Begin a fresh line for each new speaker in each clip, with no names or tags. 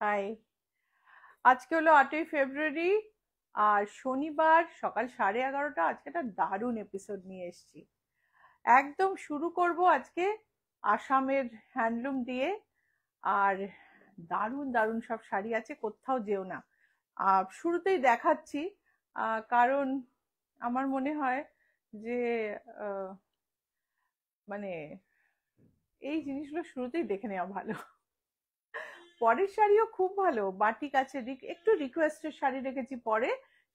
High, আজকে হলো 8ই ফেব্রুয়ারি আর শনিবার সকাল 11:30। আজকে একটা দারুণ এপিসোড নিয়ে এসেছি। একদম শুরু করব আজকে আসামের হ্যান্ডলুম দিয়ে। আর দারুণ দারুণ সব শাড়ি আছে, কোথাও যেও না। শুরুতেই দেখাচ্ছি, কারণ আমার মনে হয় যে আহ, মানে এই জিনিসগুলো শুরুতেই দেখে নেওয়া ভালো। পরের শাড়িও খুব ভালো, বাটিক আছে, একটু রিকোয়েস্টের শাড়ি রেখেছি পরে,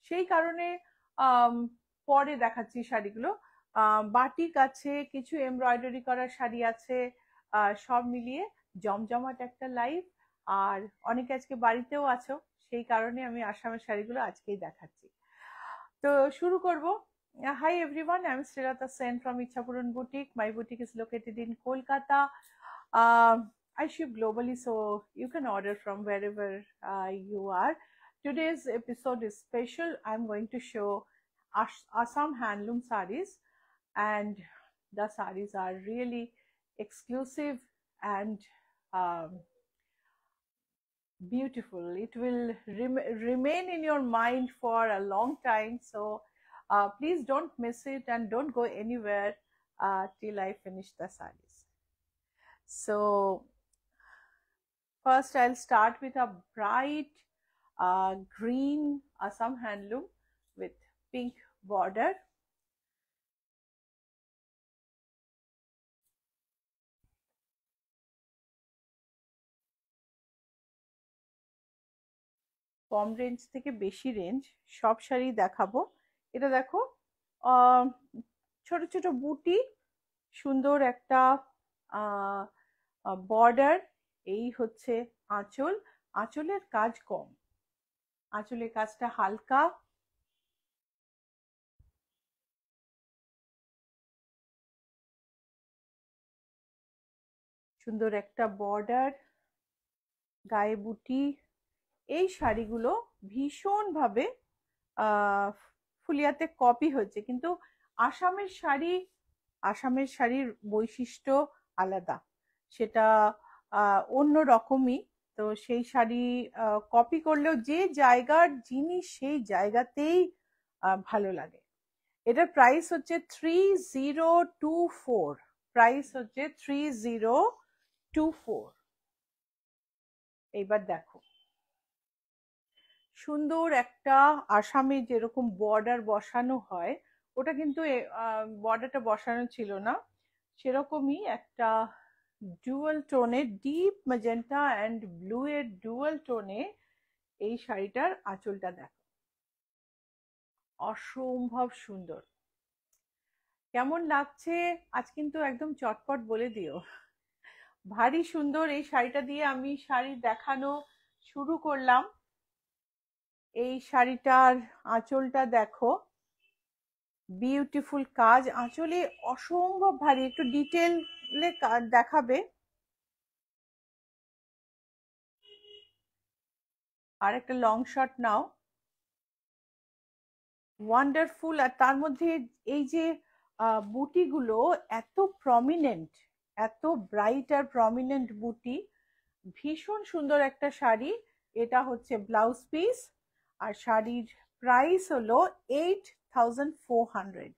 সেই কারণে আম, পরে দেখাচ্ছি শাড়িগুলো। বাটিক আছে, কিছু এমব্রয়ডারি করা শাড়ি আছে, সব মিলিয়ে জমজমাট একটা লাইফ। আর অনেকে আজকে বাড়িতেও আছো, সেই কারণে আমি আসামের শাড়িগুলো আজকেই দেখাচ্ছি। তো শুরু করব। Hi everyone, I'm Srilata Sen from Ichapuran Boutique. My boutique is located in Kolkata. I ship globally, so you can order from wherever you are. Today's episode is special. I'm going to show Assam handloom sarees, and the sarees are really exclusive and um, beautiful. It will remain in your mind for a long time. So please don't miss it and don't go anywhere till I finish the sarees. So first I'll start with a bright green Assam handloom with pink border. Com range থেকে বেশি range সব শাড়ি দেখাবো। এটা দেখো, ছোট ছোট বুটি, সুন্দর একটা বর্ডার। এই হচ্ছে আঁচল। আঁচলের কাজ কম, আঁচলের কাজটা হালকা। সুন্দর একটা বর্ডার, গায়ে বুটি। এই শাড়িগুলো ভীষণভাবে ফুলিয়াতে কপি হয়েছে, কিন্তু আসামের শাড়ি, আসামের শাড়ির বৈশিষ্ট্য আলাদা, সেটা অন্য রকমই। তো সেই শাড়ি কপি করলেও যে জায়গার জিনিস সেই জায়গাতেই ভালো লাগে। এটার প্রাইস হচ্ছে 3024। প্রাইস হচ্ছে 3024। এইবার দেখো, সুন্দর একটা আসামে যেরকম বর্ডার বসানো হয়, ওটা কিন্তু বর্ডারটা বসানো ছিল না। সেরকমই একটা ডুয়াল টোনে, ডিপ ম্যাজেন্টা অ্যান্ড ব্লু এর ডুয়াল টোনে এই শাড়িটার আঁচলটা দেখো, অসম্ভব সুন্দর। কেমন লাগছে আজ কিন্তু একদম চটপট বলে দিও। ভারী সুন্দর এই শাড়িটা দিয়ে আমি শাড়ি দেখানো শুরু করলাম। এই শাড়িটার আঁচলটা দেখো, বিউটিফুল কাজ আঁচলে, অসম্ভব ভারী। একটু ডিটেলে দেখাবে। আর একটা লং শট নাও, ওয়ান্ডারফুল। আর তার মধ্যে এই যে বুটিগুলো এত প্রমিনেন্ট, এত ব্রাইট আর প্রমিনেন্ট বুটি, ভীষণ সুন্দর একটা শাড়ি। এটা হচ্ছে ব্লাউজ পিস, আর শাড়ির প্রাইস হলো 8400।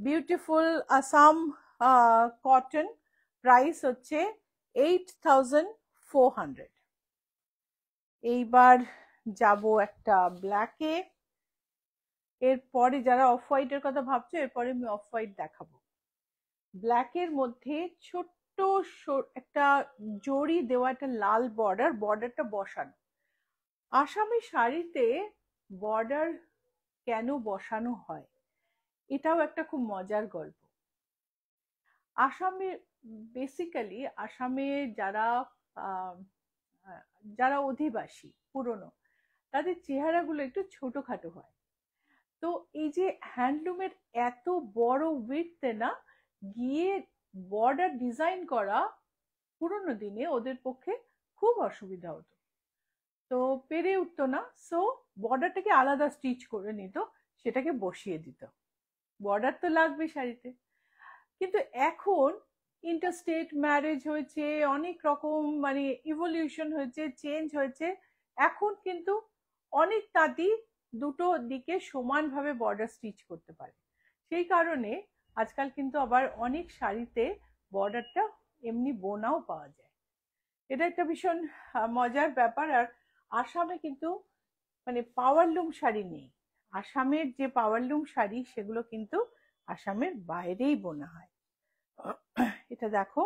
বিউটিফুল আসাম কটন, প্রাইস হচ্ছে 8400। এইবার যাব একটা ব্ল্যাকে। এরপরে যারা অফ হোয়াইটের কথা ভাবছো, এরপরে আমি অফ হোয়াইট দেখাবো। ব্ল্যাকের মধ্যে ছোট্ট একটা জড়ি দেওয়া একটা লাল বর্ডার, বর্ডারটা বসানো। আসামি শাড়িতে বর্ডার কেন বসানো হয়, এটাও একটা খুব মজার গল্প। আসামে বেসিক্যালি, আসামে যারা যারা অধিবাসী পুরনো, তাদের চেহারাগুলো একটু ছোটখাটো হয়। তো এই যে হ্যান্ডলুমের এত বড় উইডথে না গিয়ে বর্ডার ডিজাইন করা, পুরোনো দিনে ওদের পক্ষে খুব অসুবিধা হতো, তো পেরে উঠতো না। সো বর্ডারটাকে আলাদা স্টিচ করে নিত, সেটাকে বসিয়ে দিত। বর্ডার তো লাগবে শাড়িতে। কিন্তু এখন ইন্টারস্টেট ম্যারেজ হয়েছে, অনেক রকম মানে ইভলিউশন হয়েছে, চেঞ্জ হয়েছে। এখন কিন্তু অনেক তাঁতি দুটো দিকে সমানভাবে বর্ডার স্টিচ করতে পারে। সেই কারণে আজকাল কিন্তু আবার অনেক শাড়িতে বর্ডারটা এমনি বোনাও পাওয়া যায়। এটা একটা ভীষণ মজার ব্যাপার। আর আসামে কিন্তু মানে পাওয়ারলুম শাড়ি নেই। আসামের যে পাওয়ারলুম শাড়ি সেগুলো কিন্তু আসামের বাইরেই বোনা হয়। এটা দেখো,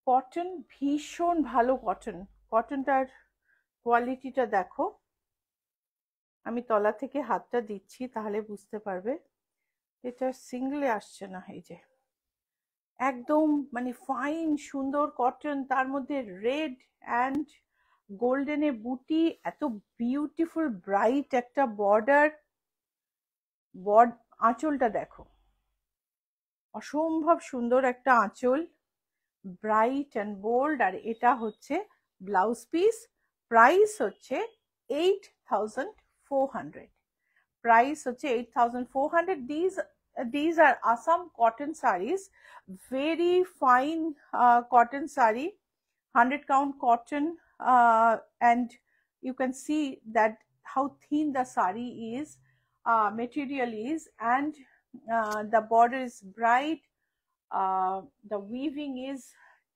কটন, ভীষণ ভালো কটন। কটনটার কোয়ালিটিটা দেখো, আমি তলা থেকে হাতটা দিচ্ছি তাহলে বুঝতে পারবে। এটা সিঙ্গলে আসছে না, এই যে একদম মানে ফাইন সুন্দর কটন, তার মধ্যে রেড অ্যান্ড গোল্ডেনে বুটি, এত বিউটিফুল ব্রাইট একটা বর্ডার। আঁচলটা দেখো, অসম্ভব সুন্দর একটা আঁচল, ব্রাইট অ্যান্ড বোল্ড। আর এটা হচ্ছে ব্লাউজ পিস। প্রাইস হচ্ছে 8,400। প্রাইস হচ্ছে 8,400। These are Assam cotton sarees, very fine cotton saree, 100 count cotton, and you can see that how thin the saree is, material is, and the border is bright. The weaving is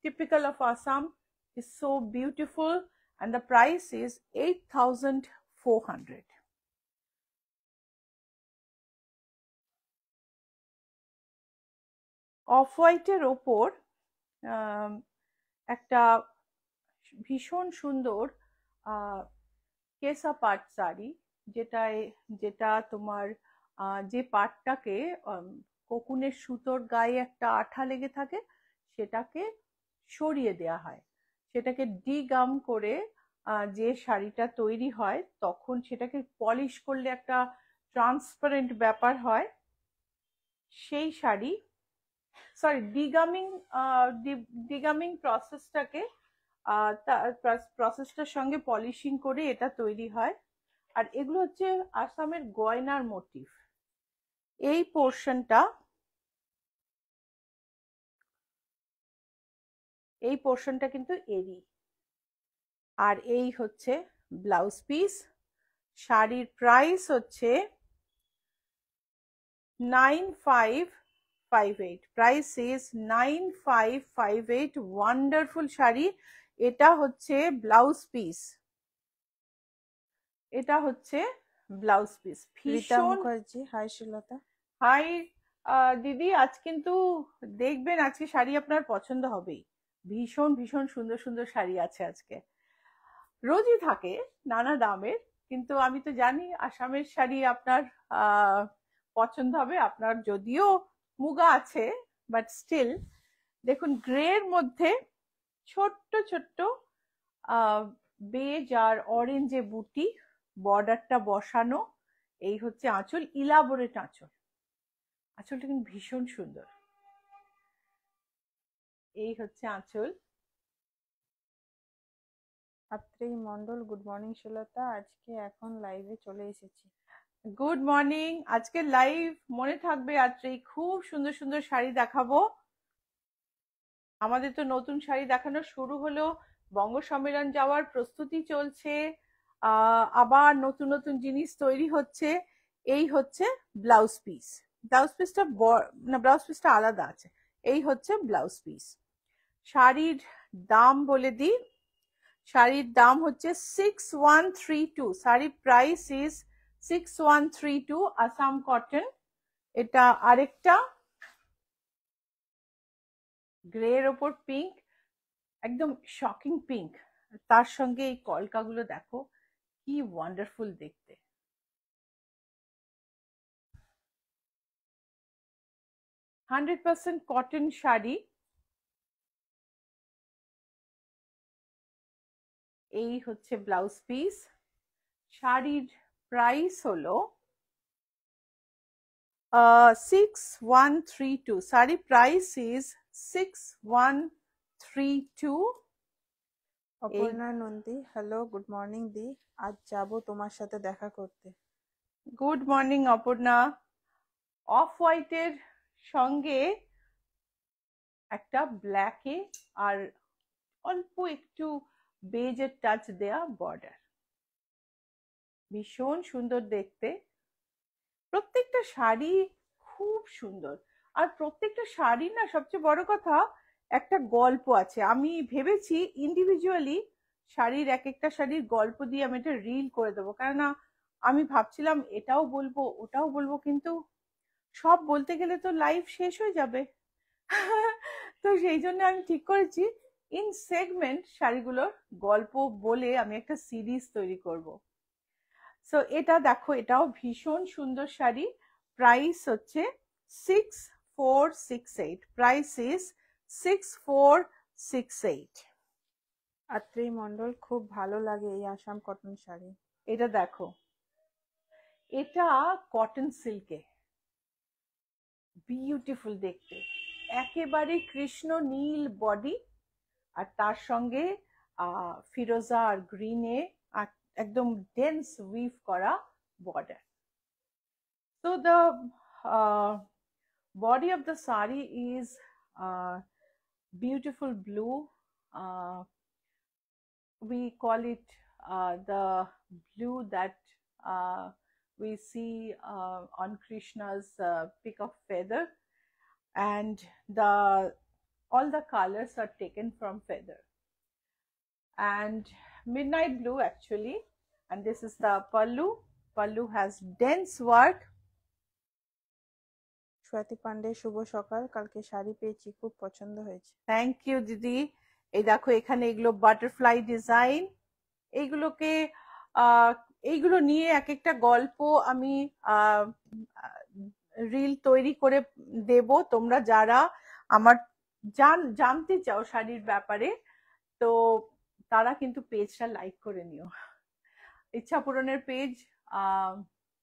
typical of Assam, is so beautiful, and the price is 8,400. Of হোয়াইটের ওপর একটা ভীষণ সুন্দর কেসা পাট শাড়ি, যেটা তোমার যে পাটটাকে কোকুনের সুতোর গায়ে একটা আঠা লেগে থাকে, সেটাকে সরিয়ে দেয়া হয়। সেটাকে ডিগাম করে যে শাড়িটা তৈরি হয়, তখন সেটাকে পলিশ করলে একটা ট্রান্সপারেন্ট ব্যাপার হয়। সেই শাড়ি, সরি, ডিগামিং প্রসেসটাকে প্রসেসটার সঙ্গে পলিশিং করে এটা তৈরি হয়। আর এগুলো হচ্ছে আসামের গয়নার মোটিভ। এই পোর্শনটা কিন্তু এরি। আর এই হচ্ছে ব্লাউজ পিস। শাড়ির প্রাইস হচ্ছে 9,558। Price is 9,558। ওয়ান্ডারফুল শাড়ি। এটা হচ্ছে ব্লাউজ পিস। এটা হচ্ছে ব্লাউজ পিস।
রীতা
ভীষণ।
মুখার্জি, হাই সুলতা।
হাই দিদি, আজ কিন্তু দেখবেন আজকে শাড়ি আপনার পছন্দ হবেই। ভীষণ ভীষণ সুন্দর সুন্দর শাড়ি আছে আজকে। রোজই থাকে নানা দামের, কিন্তু আমি তো জানি আসামের শাড়ি আপনার পছন্দ হবে। আপনার যদিও মুগা আছে, বাট স্টিল দেখুন, গ্রের মধ্যে ছোট্ট ছোট্ট বেজ আর অরেঞ্জে বুটি, বর্ডারটা বসানো। এই হচ্ছে আঁচল, ইলাবোরেট আঁচল। আঁচলটা কিন্তু ভীষণ সুন্দর। এই হচ্ছে আঁচল।
আত্রেই মন্ডল, গুড মর্নিং সুলতা, আজকে এখন লাইভে চলে এসেছি।
Good morning. আজকে লাইভ মনে থাকবে, আজকে খুব সুন্দর সুন্দর শাড়ি দেখাবো। আমাদের তো নতুন শাড়ি দেখানো শুরু হলো, বঙ্গ সম্মেলন যাওয়ার প্রস্তুতি চলছে, আবার নতুন নতুন জিনিস তৈরি হচ্ছে। এই হচ্ছে ব্লাউজ পিস। ব্লাউজ পিসটা আলাদা আছে। এই হচ্ছে ব্লাউজ পিস। শাড়ির দাম বলে দিই। শাড়ির দাম হচ্ছে 6132। শাড়ির প্রাইস ইজ 6132। আসাম কটন। এটা আরেকটা গ্রের ওপর পিঙ্ক, একদম শকিং পিঙ্ক। তার সঙ্গে এই কলকাগুলো দেখো, কি ওয়ান্ডারফুল দেখতে। 100% কটন শাড়ি। এই হচ্ছে ব্লাউজ পিস। শাড়ির প্রাইস হলো 6132। Sari price is 6132।
Aparna Nandi, hello, good morning দি, আজ যাব তোমার সাথে দেখা করতে।
Good morning Aparna. অফ হোয়াইটের সঙ্গে একটা ব্ল্যাকে আর অল্প একটু বেজের টাচ দেয়া বর্ডার, ভীষণ সুন্দর দেখতে। প্রত্যেকটা শাড়ি খুব সুন্দর, আর প্রত্যেকটা শাড়ি না, সবচেয়ে বড় কথা একটা গল্প আছে। আমি ভেবেছি ইন্ডিভিজুয়ালি শাড়ির এক একটা শাড়ির গল্প দিয়ে আমি একটা রিল করে দেবো, কেননা আমি ভাবছিলাম এটাও বলবো ওটাও বলবো, কিন্তু সব বলতে গেলে তো লাইভ শেষ হয়ে যাবে। তো সেই জন্য আমি ঠিক করেছি ইন সেগমেন্ট শাড়িগুলোর গল্প বলে আমি একটা সিরিজ তৈরি করব। সো এটা দেখো, এটাও ভীষণ সুন্দর শাড়ি। প্রাইস হচ্ছে 6468, প্রাইস ইজ 6468।
আত্রেই মন্ডল, খুব ভালো লাগে এই আসাম কটন শাড়ি।
এটা দেখো, এটা কটন সিল্কে, বিউটিফুল দেখতে, একেবারে কৃষ্ণ নীল বডি, আর তার সঙ্গে ফিরোজা আর গ্রিনে একদম ডেন্স উইভ করা border. So the body of the sari is beautiful blue. We call it the blue that we see on Krishna's pick of feather, and all the colors are taken from feather, and midnight blue actually. And this is the pallu. Pallu has dense work.
Swati Pandey, শুভ সকাল। কালকে শাড়ি পেয়েছি, খুব পছন্দ হয়েছে।
Thank you দিদি। এই দেখো এখানে এগুলো বাটারফ্লাই ডিজাইন, এইগুলোকে এইগুলো নিয়ে এক একটা গল্প আমি রিল তৈরি করে দেব। তোমরা যারা আমার জানতে চাও শাড়ির ব্যাপারে, তো তারা কিন্তু পেজটা লাইক করে নিও। ইচ্ছা পূরণের পেজ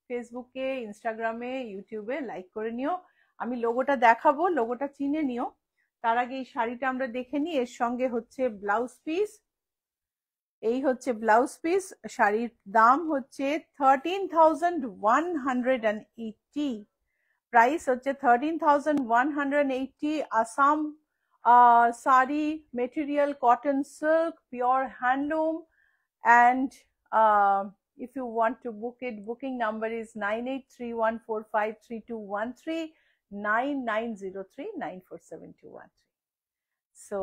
ফেসবুকে, ইনস্টাগ্রামে, ইউটিউবে লাইক করে নিও। আমি লোগোটা দেখাবো, লোগোটা চিনে নিও। তার আগে এই শাড়িটা আমরা দেখে নিই। এর সঙ্গে হচ্ছে ব্লাউজ পিস, এই হচ্ছে ব্লাউজ পিস। শাড়ির দাম হচ্ছে 13,180, প্রাইস হচ্ছে 13,180। Assam sari material, cotton silk, pure handloom. And if you want to book it, booking number is 9831453213, 9903947213. So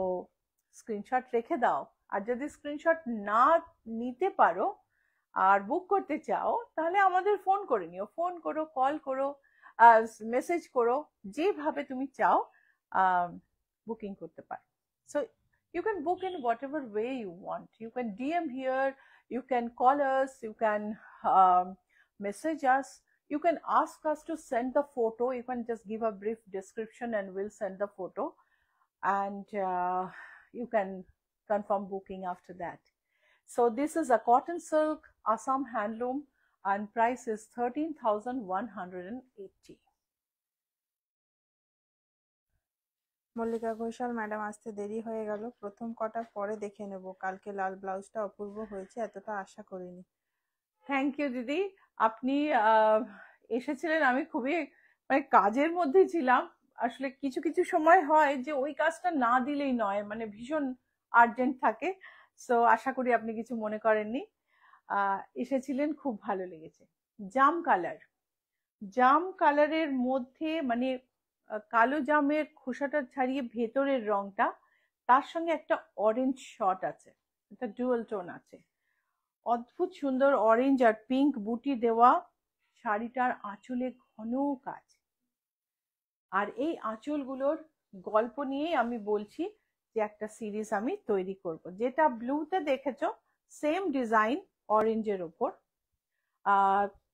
screenshot রেখে দাও, আর যদি স্ক্রিনশট না নিতে পারো আর বুক করতে চাও, তাহলে আমাদের ফোন করে নিও। ফোন করো, কল করো, মেসেজ করো, যেভাবে তুমি চাও বুকিং করতে পারো। So you can book in whatever way you want. You can DM here, you can call us, you can message us, you can ask us to send the photo. You can just give a brief description and we'll send the photo, and you can confirm booking after that. So this is a cotton silk Assam handloom, and price is 13,180.
Mallika Ghoshal, madam আসতে দেরি হয়ে গেল, প্রথম কটা পরে দেখে নেব। কালকে লাল ব্লাউজটা অপূর্ব হয়েছে, এতটা আশা করিনি।
থ্যাংক ইউ দিদি, আপনি এসেছিলেন। আমি খুবই মানে কাজের মধ্যে ছিলাম। আসলে কিছু কিছু সময় হয় যে ওই কাজটা না দিলেই নয়, মানে ভীষণ আর্জেন্ট থাকে। সো আশা করি আপনি কিছু মনে করেননি। এসেছিলেন, খুব ভালো লেগেছে। জাম কালার, জাম কালারের মধ্যে মানে কালো জামের খোসাটা ছাড়িয়ে ভেতরের রংটা, তার সঙ্গে একটা অরেঞ্জ শট আছে, একটা ডুয়াল টোন আছে, অদ্ভুত সুন্দর অরেঞ্জ আর পিঙ্ক বুটি দেওয়া। শাড়িটার আঁচলে ঘন কাজ, আর এই আঁচলগুলোর গল্প নিয়েই আমি বলছি যে একটা সিরিজ আমি তৈরি করব। যেটা ব্লুতে দেখেছো সেম ডিজাইন অরেঞ্জের ওপর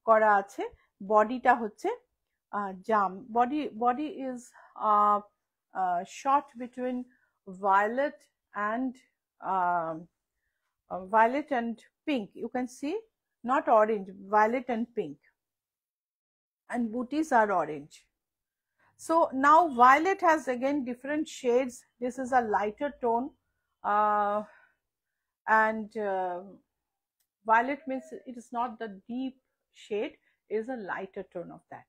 করা আছে। বডিটা হচ্ছে জাম body is shot between violet and violet and pink. You can see, not orange, violet and pink, and booties are orange. So now violet has again different shades. This is a lighter tone, and violet means it is not the deep shade, it is a lighter tone of that.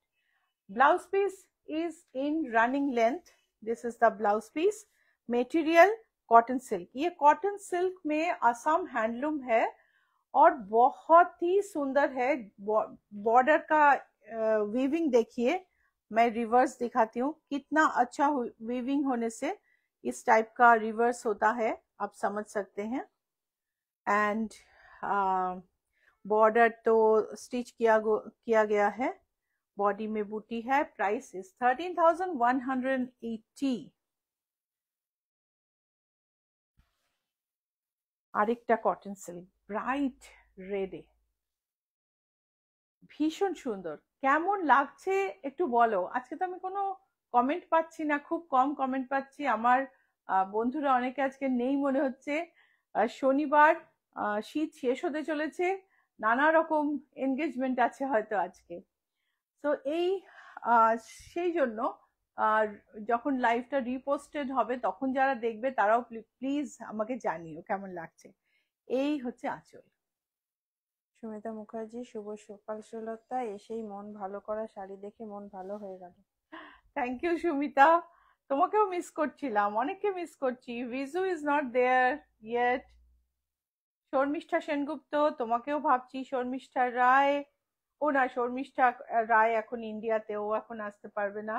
Blouse piece is in running length, this is the blouse piece. Material cotton silk. ये cotton silk में Assam handloom है और बहुत ही सुंदर है. Border का weaving देखिए, मैं रिवर्स दिखाती हूँ. कितना अच्छा वीविंग होने से इस टाइप का रिवर्स होता है, आप समझ सकते हैं. एंड बॉर्डर तो स्टिच किया गया है. बॉडी में बूटी है. Price is 13,180. আরেকটা কটন সিল্ক ব্রাইট রেডে, ভীষণ সুন্দর. কেমন লাগছে একটু বলো. আজকে তো আমি কোনো কমেন্ট পাচ্ছি না, খুব কম কমেন্ট পাচ্ছি. আমার বন্ধুরা অনেকে আজকে নেই মনে হচ্ছে. শনিবার, শীত শেষ হতে চলেছে, নানা রকম এনগেজমেন্ট আছে হয়তো আজকে. তো এই সেই জন্য যখন লাইভটা রিপোস্টেড হবে তখন যারা দেখবে তারাও প্লিজ আমাকে জানিও কেমন লাগছে. এই হচ্ছে আঁচল.
সুমিতা মুখার্জি, শুভ সকাল সুলতা, এসেই মন ভালো করা শাড়ি দেখে মন ভালো হয়ে গেল.
Thank you Sumita. তোমাকেও মিস করছিলাম, অনেককে মিস করছি. Viju is not there yet. Sharmistha Sengupta, তোমাকেও ভাবছি. শর্মিষ্ঠা রায়, ও না, শর্মিষ্ঠা রায় এখন ইন্ডিয়াতে, ও এখন আসতে পারবে না.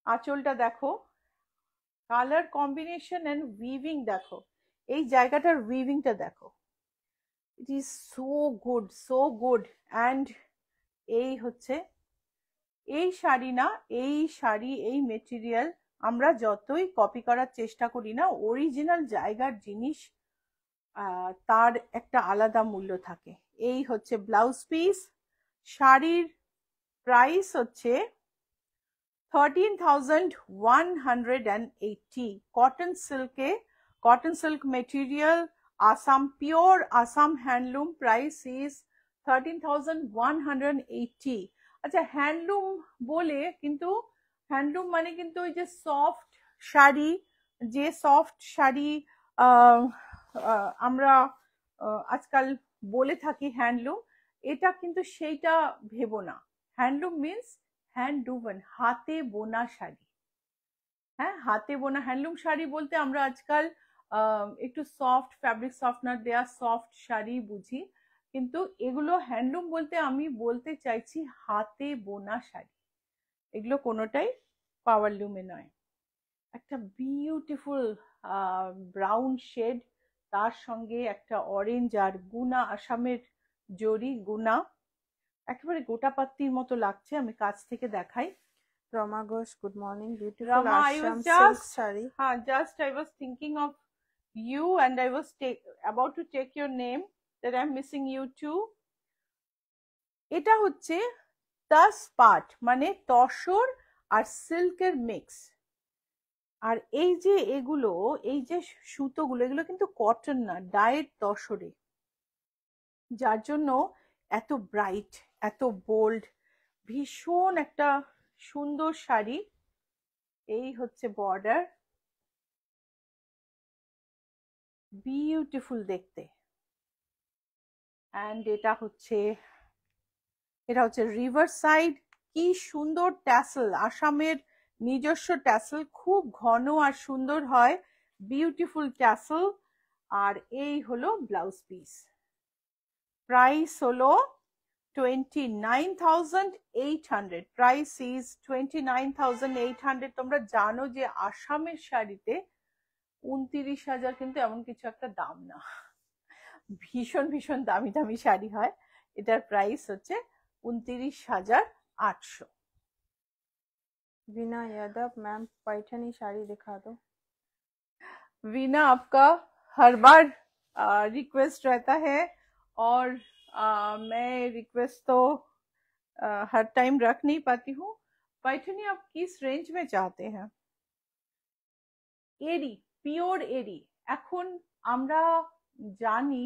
আঁচলটা দেখো, কালার কম্বিনেশন এন্ড উইভিং দেখো, এই জায়গাটার উইভিংটা দেখো. It is so good, so good. And এই হচ্ছে এই শাড়ি না, এই শাড়ি, এই মেটেরিয়াল আমরা যতই কপি করার চেষ্টা করি না, অরিজিনাল জায়গার জিনিস তার একটা আলাদা মূল্য থাকে. এই হচ্ছে ব্লাউজ পিস. শাড়ির প্রাইস হচ্ছে 13,180. কটন সিল্কে, cotton silk material, Assam, pure Assam handloom. Price is 13,180. আচ্ছা, হ্যান্ডলুম বলে কিন্তু, হ্যান্ডলুম মানে কিন্তু ওই যে সফট শাড়ি, যে সফট শাড়ি আমরা আজকাল বলে থাকি হ্যান্ডলুম, এটা কিন্তু সেইটা ভেবো না. হ্যান্ডলুম মিন্স হ্যান্ড ডুভেন, হাতে বোনা শাড়ি. হ্যাঁ, হাতে বোনা. হ্যান্ডলুম শাড়ি বলতে আমরা আজকাল একটু সফট ফ্যাব্রিক সফটনার দেয়া সফট শাড়ি বুঝি, কিন্তু এগুলো হ্যান্ডলুম বলতে আমি বলতে চাইছি হাতে বোনা শাড়ি. এগুলো কোনোটাই পাওয়ার লুমে নয়. একটা বিউটিফুল ব্রাউন শেড, তার সঙ্গে একটা অরেঞ্জ আর গুনা, আসামের জরি গুনা, একেবারে গোটা পাত্তির মতো লাগছে. আমি কাছ থেকে দেখাই.
Rama Ghosh, good morning. Beautiful
Rama, I
Assam
was
silk sari.
just I was thinking of you and I was about to take your name, that I'm missing you too. এটা হচ্ছে তাস পাট, মানে তসর আর সিল্কের মিক্স. আর এই যে এগুলো, এই যে সুতোগুলো, এগুলো কিন্তু কটন না, ডায়েট তসরে, যার জন্য এত ব্রাইট, এত বোল্ড, ভীষণ একটা সুন্দর শাড়ি. এই হচ্ছে বর্ডার, বিউটিফুল দেখতে. অ্যান্ড এটা হচ্ছে রিভার সাইড. কি সুন্দর ট্যাসেল, আসামের নিজস্ব ট্যাসেল, খুব ঘন আর সুন্দর হয়, বিউটিফুল ট্যাসেল. আর এই হলো ব্লাউজ পিস. প্রাইস হলো 29,800. Price is 29,800. তোমরা জানো যে আসামের শাড়িতে 29,000 কিন্তু এমন কিছু একটা দাম না, ভীষণ ভীষণ দামি দামি শাড়ি হয়. এটার প্রাইস হচ্ছে 29,800.
वीना यादव, मैम पैठनी साड़ी दिखा दो.
वीना, आपका हर बार रिक्वेस्ट रहता है और मैं रिक्वेस्ट तो हर टाइम रख नहीं पाती हूँ. पैठनी आप किस रेंज में चाहते हैं? এরি, পিওর এরি. এখন আমরা জানি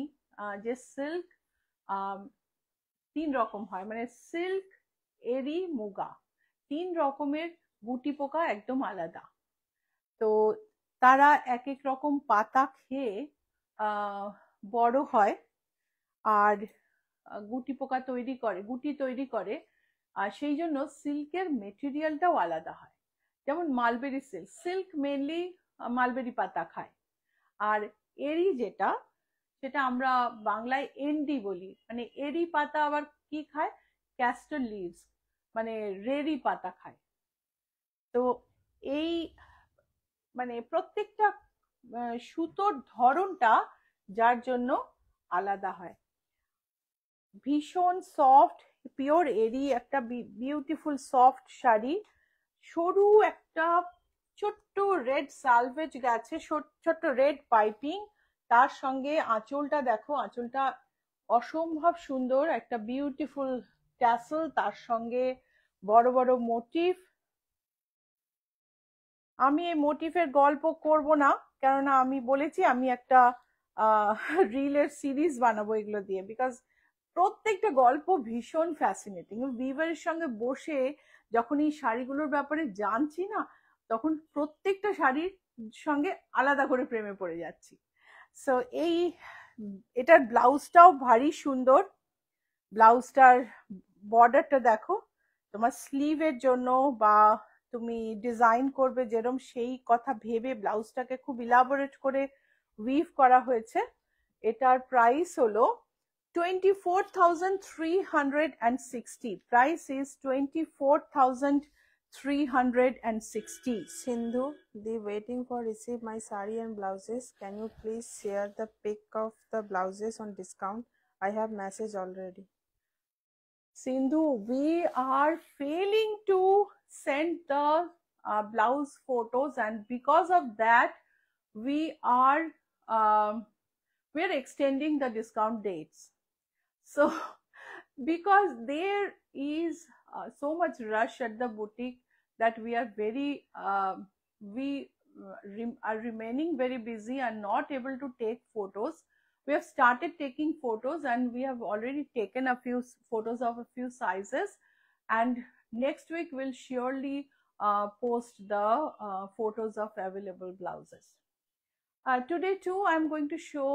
যে সিল্ক 3 রকম হয়, মানে সিল্ক, এরি, মুগা, 3 রকমের গুটি পোকা একদম আলাদা. তো তারা এক এক রকম পাতা খেয়ে বড় হয় আর গুটি পোকা তৈরি করে, গুটি তৈরি করে. আর সেই জন্য সিল্কের মেটেরিয়ালটাও আলাদা হয়. যেমন mulberry silk, silk mainly mulberry পাতা খায়, আর এরি যেটা, সেটা আমরা বাংলায় এন্ডি বলি, মানে এরি পাতা আবার কি খায়, ক্যাস্টর লিভস, মানে রেরি পাতা খায়। তো এই মানে প্রত্যেকটা সুতোর ধরনটা যার জন্য আলাদা হয়। ভীষণ সফট পিওর এরি একটা বিউটিফুল সফট শাড়ি, সরু একটা ছোট্ট রেড সালভেজ গেছে, ছোট্ট রেড পাইপিং, তার সঙ্গে আঁচলটা দেখো, আঁচলটা অসম্ভব সুন্দর, একটা বিউটিফুল ট্যাসেল, তার সঙ্গে বড় বড় মোটিভ। আমি এই মোটিভের গল্প করব না, কেননা আমি বলেছি আমি একটা রিলের সিরিজ বানাবো এগুলো দিয়ে, বিকজ প্রত্যেকটা গল্প ভীষণ ফ্যাসিনেটিং। ভিভারের সঙ্গে বসে যখন এই শাড়িগুলোর ব্যাপারে জানছি না, তখন প্রত্যেকটা শাড়ির সঙ্গে আলাদা করে প্রেমে পড়ে যাচ্ছি। সো এটার ব্লাউজটাও ভারী সুন্দর, ব্লাউজটার বর্ডারটা দেখো, তোমার স্লিভের জন্য বা তুমি ডিজাইন করবে যেরকম সেই কথা ভেবে ব্লাউজটাকে খুব ইলাবোরেট করে উইভ করা হয়েছে। এটার প্রাইস হলো 24,360. Price is 24,360.
Sindhu, the waiting for receive my sari and blouses. Can you please share the pic of the blouses on discount? I have message already.
Sindhu, we are failing to send the blouse photos, and because of that we are extending the discount dates. So because there is so much rush at the boutique that we are are remaining very busy and not able to take photos. We have started taking photos, and we have already taken a few photos of a few sizes, and next week we'll surely post the photos of available blouses. Today too I'm going to show,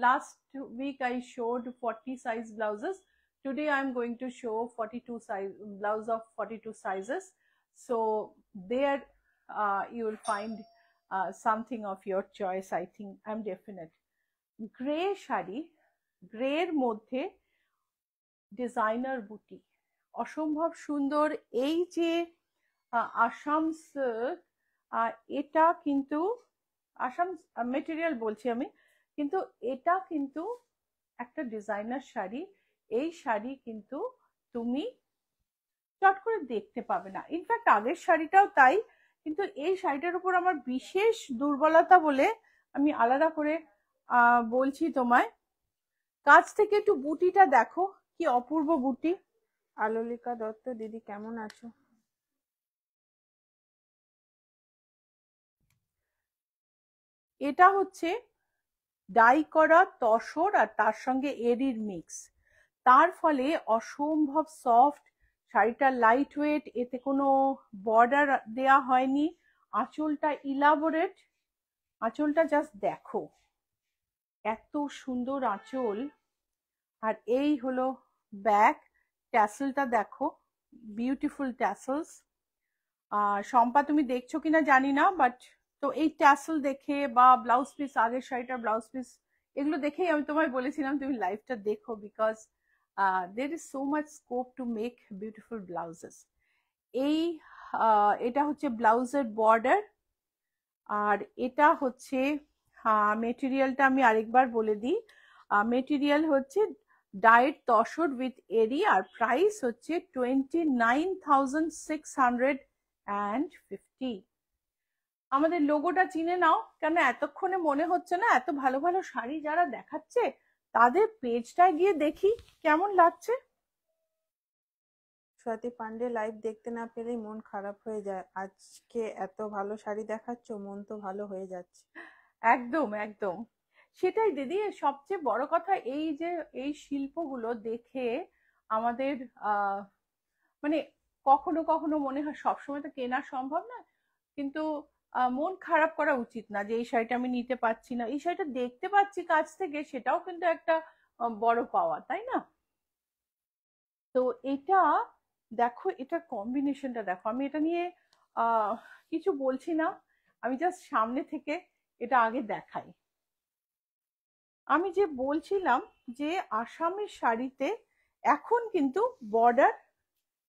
last week I showed 40 size blouses. Today I'm going to show 42 size blouse of 42 sizes. So there you will find something of your choice. I think I'm definite. Grey sari, গ্রের মধ্যে designer বুটি, অসম্ভব সুন্দর। এই যে Assam silk, এটা কিন্তু Assam material বলছি আমি, কিন্তু এটা কিন্তু একটা ডিজাইনার শাড়ি। এই শাড়ি কিন্তু তুমি চট করে দেখতে পাবে না, ইনফ্যাক্ট আগের শাড়িটাও তাই, কিন্তু এই শাড়িটার উপর আমার বিশেষ দুর্বলতা বলে আমি আলাদা করে বলছি তোমায়। কাছ থেকে একটু বুটিটা দেখো, কি অপূর্ব বুটি।
আলোলিকা দত্ত দিদি, কেমন আছো?
এটা হচ্ছে ডাই করা তসর আর তার সঙ্গে এরির মিক্স, তার ফলে অসম্ভব সফট শাড়িটা, লাইট ওয়েট, এতে কোনো বর্ডার দেয়া হয়নি, আঁচলটা ইলাবোরেট, আঁচলটা জাস্ট দেখো, এত সুন্দর আঁচল। আর এই হলো ব্যাক, ট্যাসেলটা দেখো, বিউটিফুল ট্যাসেলস। শম্পা তুমি দেখছো কিনা জানি না, বাট তো এই ট্যাসেল দেখে বা ব্লাউজ পিস, আগের শাড়িটার ব্লাউজ পিস, এগুলো দেখেই আমি তোমায় বলেছিলাম তুমি লাইভটা দেখো, because there is so much scope to make beautiful blouses. এই এটা হচ্ছে ব্লাউজের বর্ডার, আর এটা হচ্ছে মেটেরিয়ালটা আমি আরেকবার বলে দিই, মেটেরিয়াল হচ্ছে ডায়েট তসর উইথ এরি, আর প্রাইস হচ্ছে 29,650. আমাদের লোগোটা চিনে নাও, কেন এতক্ষণে মনে হচ্ছে না এত ভালো ভালো শাড়ি যারা দেখাচ্ছে তাদের পেজটায় গিয়ে দেখি কেমন লাগছে।
স্বাতি পান্ডে, লাইভ দেখতে না পেলেই মন খারাপ হয়ে যায়, আজকে এত ভালো শাড়ি দেখাচ্ছ, মন তো ভালো হয়ে যাচ্ছে।
একদম একদম, সেটাই দিদি, সবচেয়ে বড় কথা এই যে এই শিল্পগুলো দেখে আমাদের মানে কখনো কখনো মনে হয়, সবসময় তো কেনা সম্ভব না, কিন্তু মন খারাপ করা উচিত না যে এই শাড়িটা আমি নিতে পারছি না, এই শাড়িটা দেখতে পাচ্ছি কাছ থেকে, সেটাও কিন্তু একটা বড় পাওয়া, তাই না? তো এটা দেখো, এটা কম্বিনেশনটা দেখো, আমি এটা নিয়ে কিছু বলছি না, আমি জাস্ট সামনে থেকে এটা আগে দেখাই। আমি যে বলছিলাম যে আসামের শাড়িতে এখন কিন্তু বর্ডার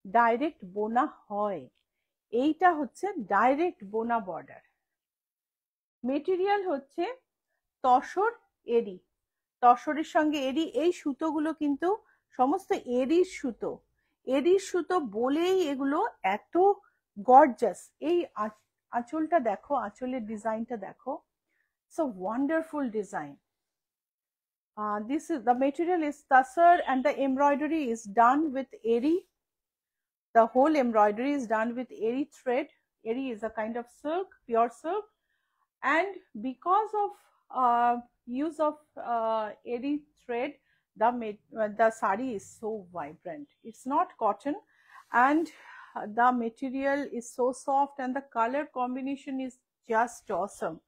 ডাইরেক্ট বোনা হয়। এইটা হচ্ছে ডাইরেক্ট বোনা বর্ডার। মেটেরিয়াল হচ্ছে তসর এরি, তসরের সঙ্গে এরি। এই সুতোগুলো কিন্তু সমস্ত এরির সুতো, এরির সুতো বলেই এগুলো এত গর্জাস। এই আঁচলটা দেখো, আঁচলের ডিজাইনটা দেখো, so wonderful design. This is the material is tussar and the embroidery is done with eri. The whole embroidery is done with eri thread. Eri is a kind of silk, pure silk, and because of use of eri thread, the sari is so vibrant. It's not cotton, and the material is so soft, and the color combination is just awesome.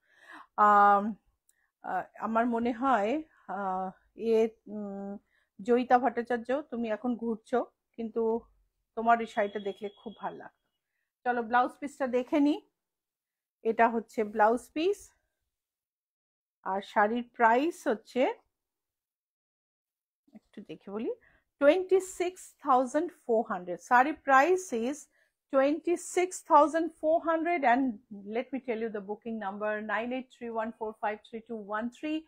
আমার মনে হয় জয়িতা ভট্টাচার্য, তুমি এখন ঘুরছো, কিন্তু তোমার এই শাড়িটা দেখলে খুব ভালো লাগতো। চলো ব্লাউজ পিসটা দেখে নি। এটা হচ্ছে ব্লাউজ পিস, আর শাড়ির প্রাইস হচ্ছে, একটু দেখে বলি, 26,400. শাড়ির price is 26,400, and let me tell you the booking number: 9831453213,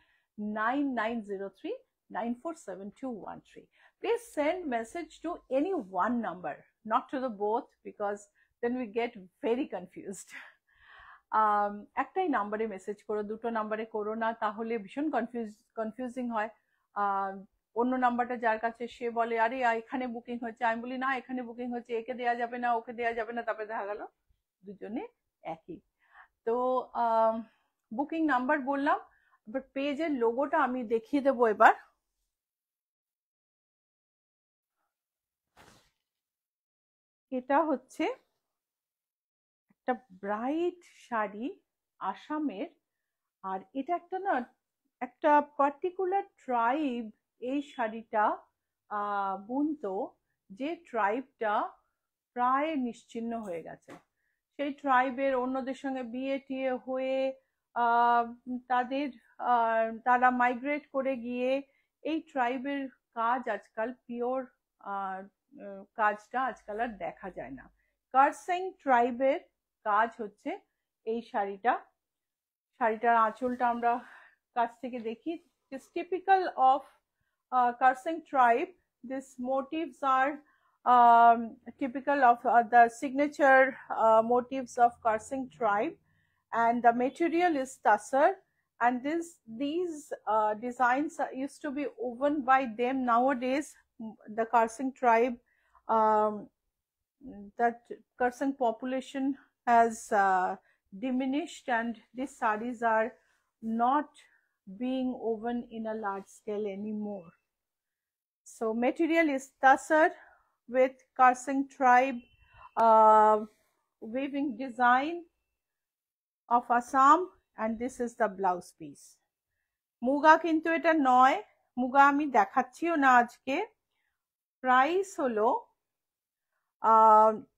9903947213. Please send message to any one number, not to the both, because then we get very confused. একটাই নাম্বারে মেসেজ করো, দুটো নাম্বারে করো না, তাহলে ভীষণ কনফিউজিং হয়। অন্য নাম্বারটা যার কাছে, সে বলে আরে এখানে বুকিং হয়েছে, আমি বলি না এখানে বুকিং হয়েছে, একে দেওয়া যাবে না, ওকে দেওয়া যাবে না, তারপরে দেখা গেল দুজনে একই। তো বুকিং নাম্বার বললাম, এবার পেজের লোগোটা আমি দেখিয়ে দেবো। এবার এটা হচ্ছে একটা ব্রাইট শাড়ি আসামের, আর এটা একটা না, একটা পার্টিকুলার ট্রাইব এই শাড়িটা বুনতো, যে ট্রাইবটা প্রায় নিশ্চিহ্ন হয়ে গেছে। সেই ট্রাইবের অন্যদের সঙ্গে বিয়ে টিয়ে হয়ে তারা মাইগ্রেট করে গিয়ে এই ট্রাইবের কাজ আজকাল, পিওর কাজটা আজকাল আর দেখা যায় না। কার্সেং ট্রাইবের কাজ হচ্ছে এই শাড়িটা। শাড়িটার আঁচলটা আমরা কাছ থেকে দেখি। It's typical of Karseng tribe. These motifs are typical of the signature motifs of Karseng tribe, and the material is tussar, and these designs used to be woven by them. Nowadays the Karseng tribe, that Karseng population has diminished, and these sarees are not being woven in a large scale anymore. So material is tussar with Karseng tribe weaving design of Assam, and this is the blouse piece. Muga কিন্তু এটা নয়, মুগা আমি দেখাচ্ছিও না আজকে। Price হলো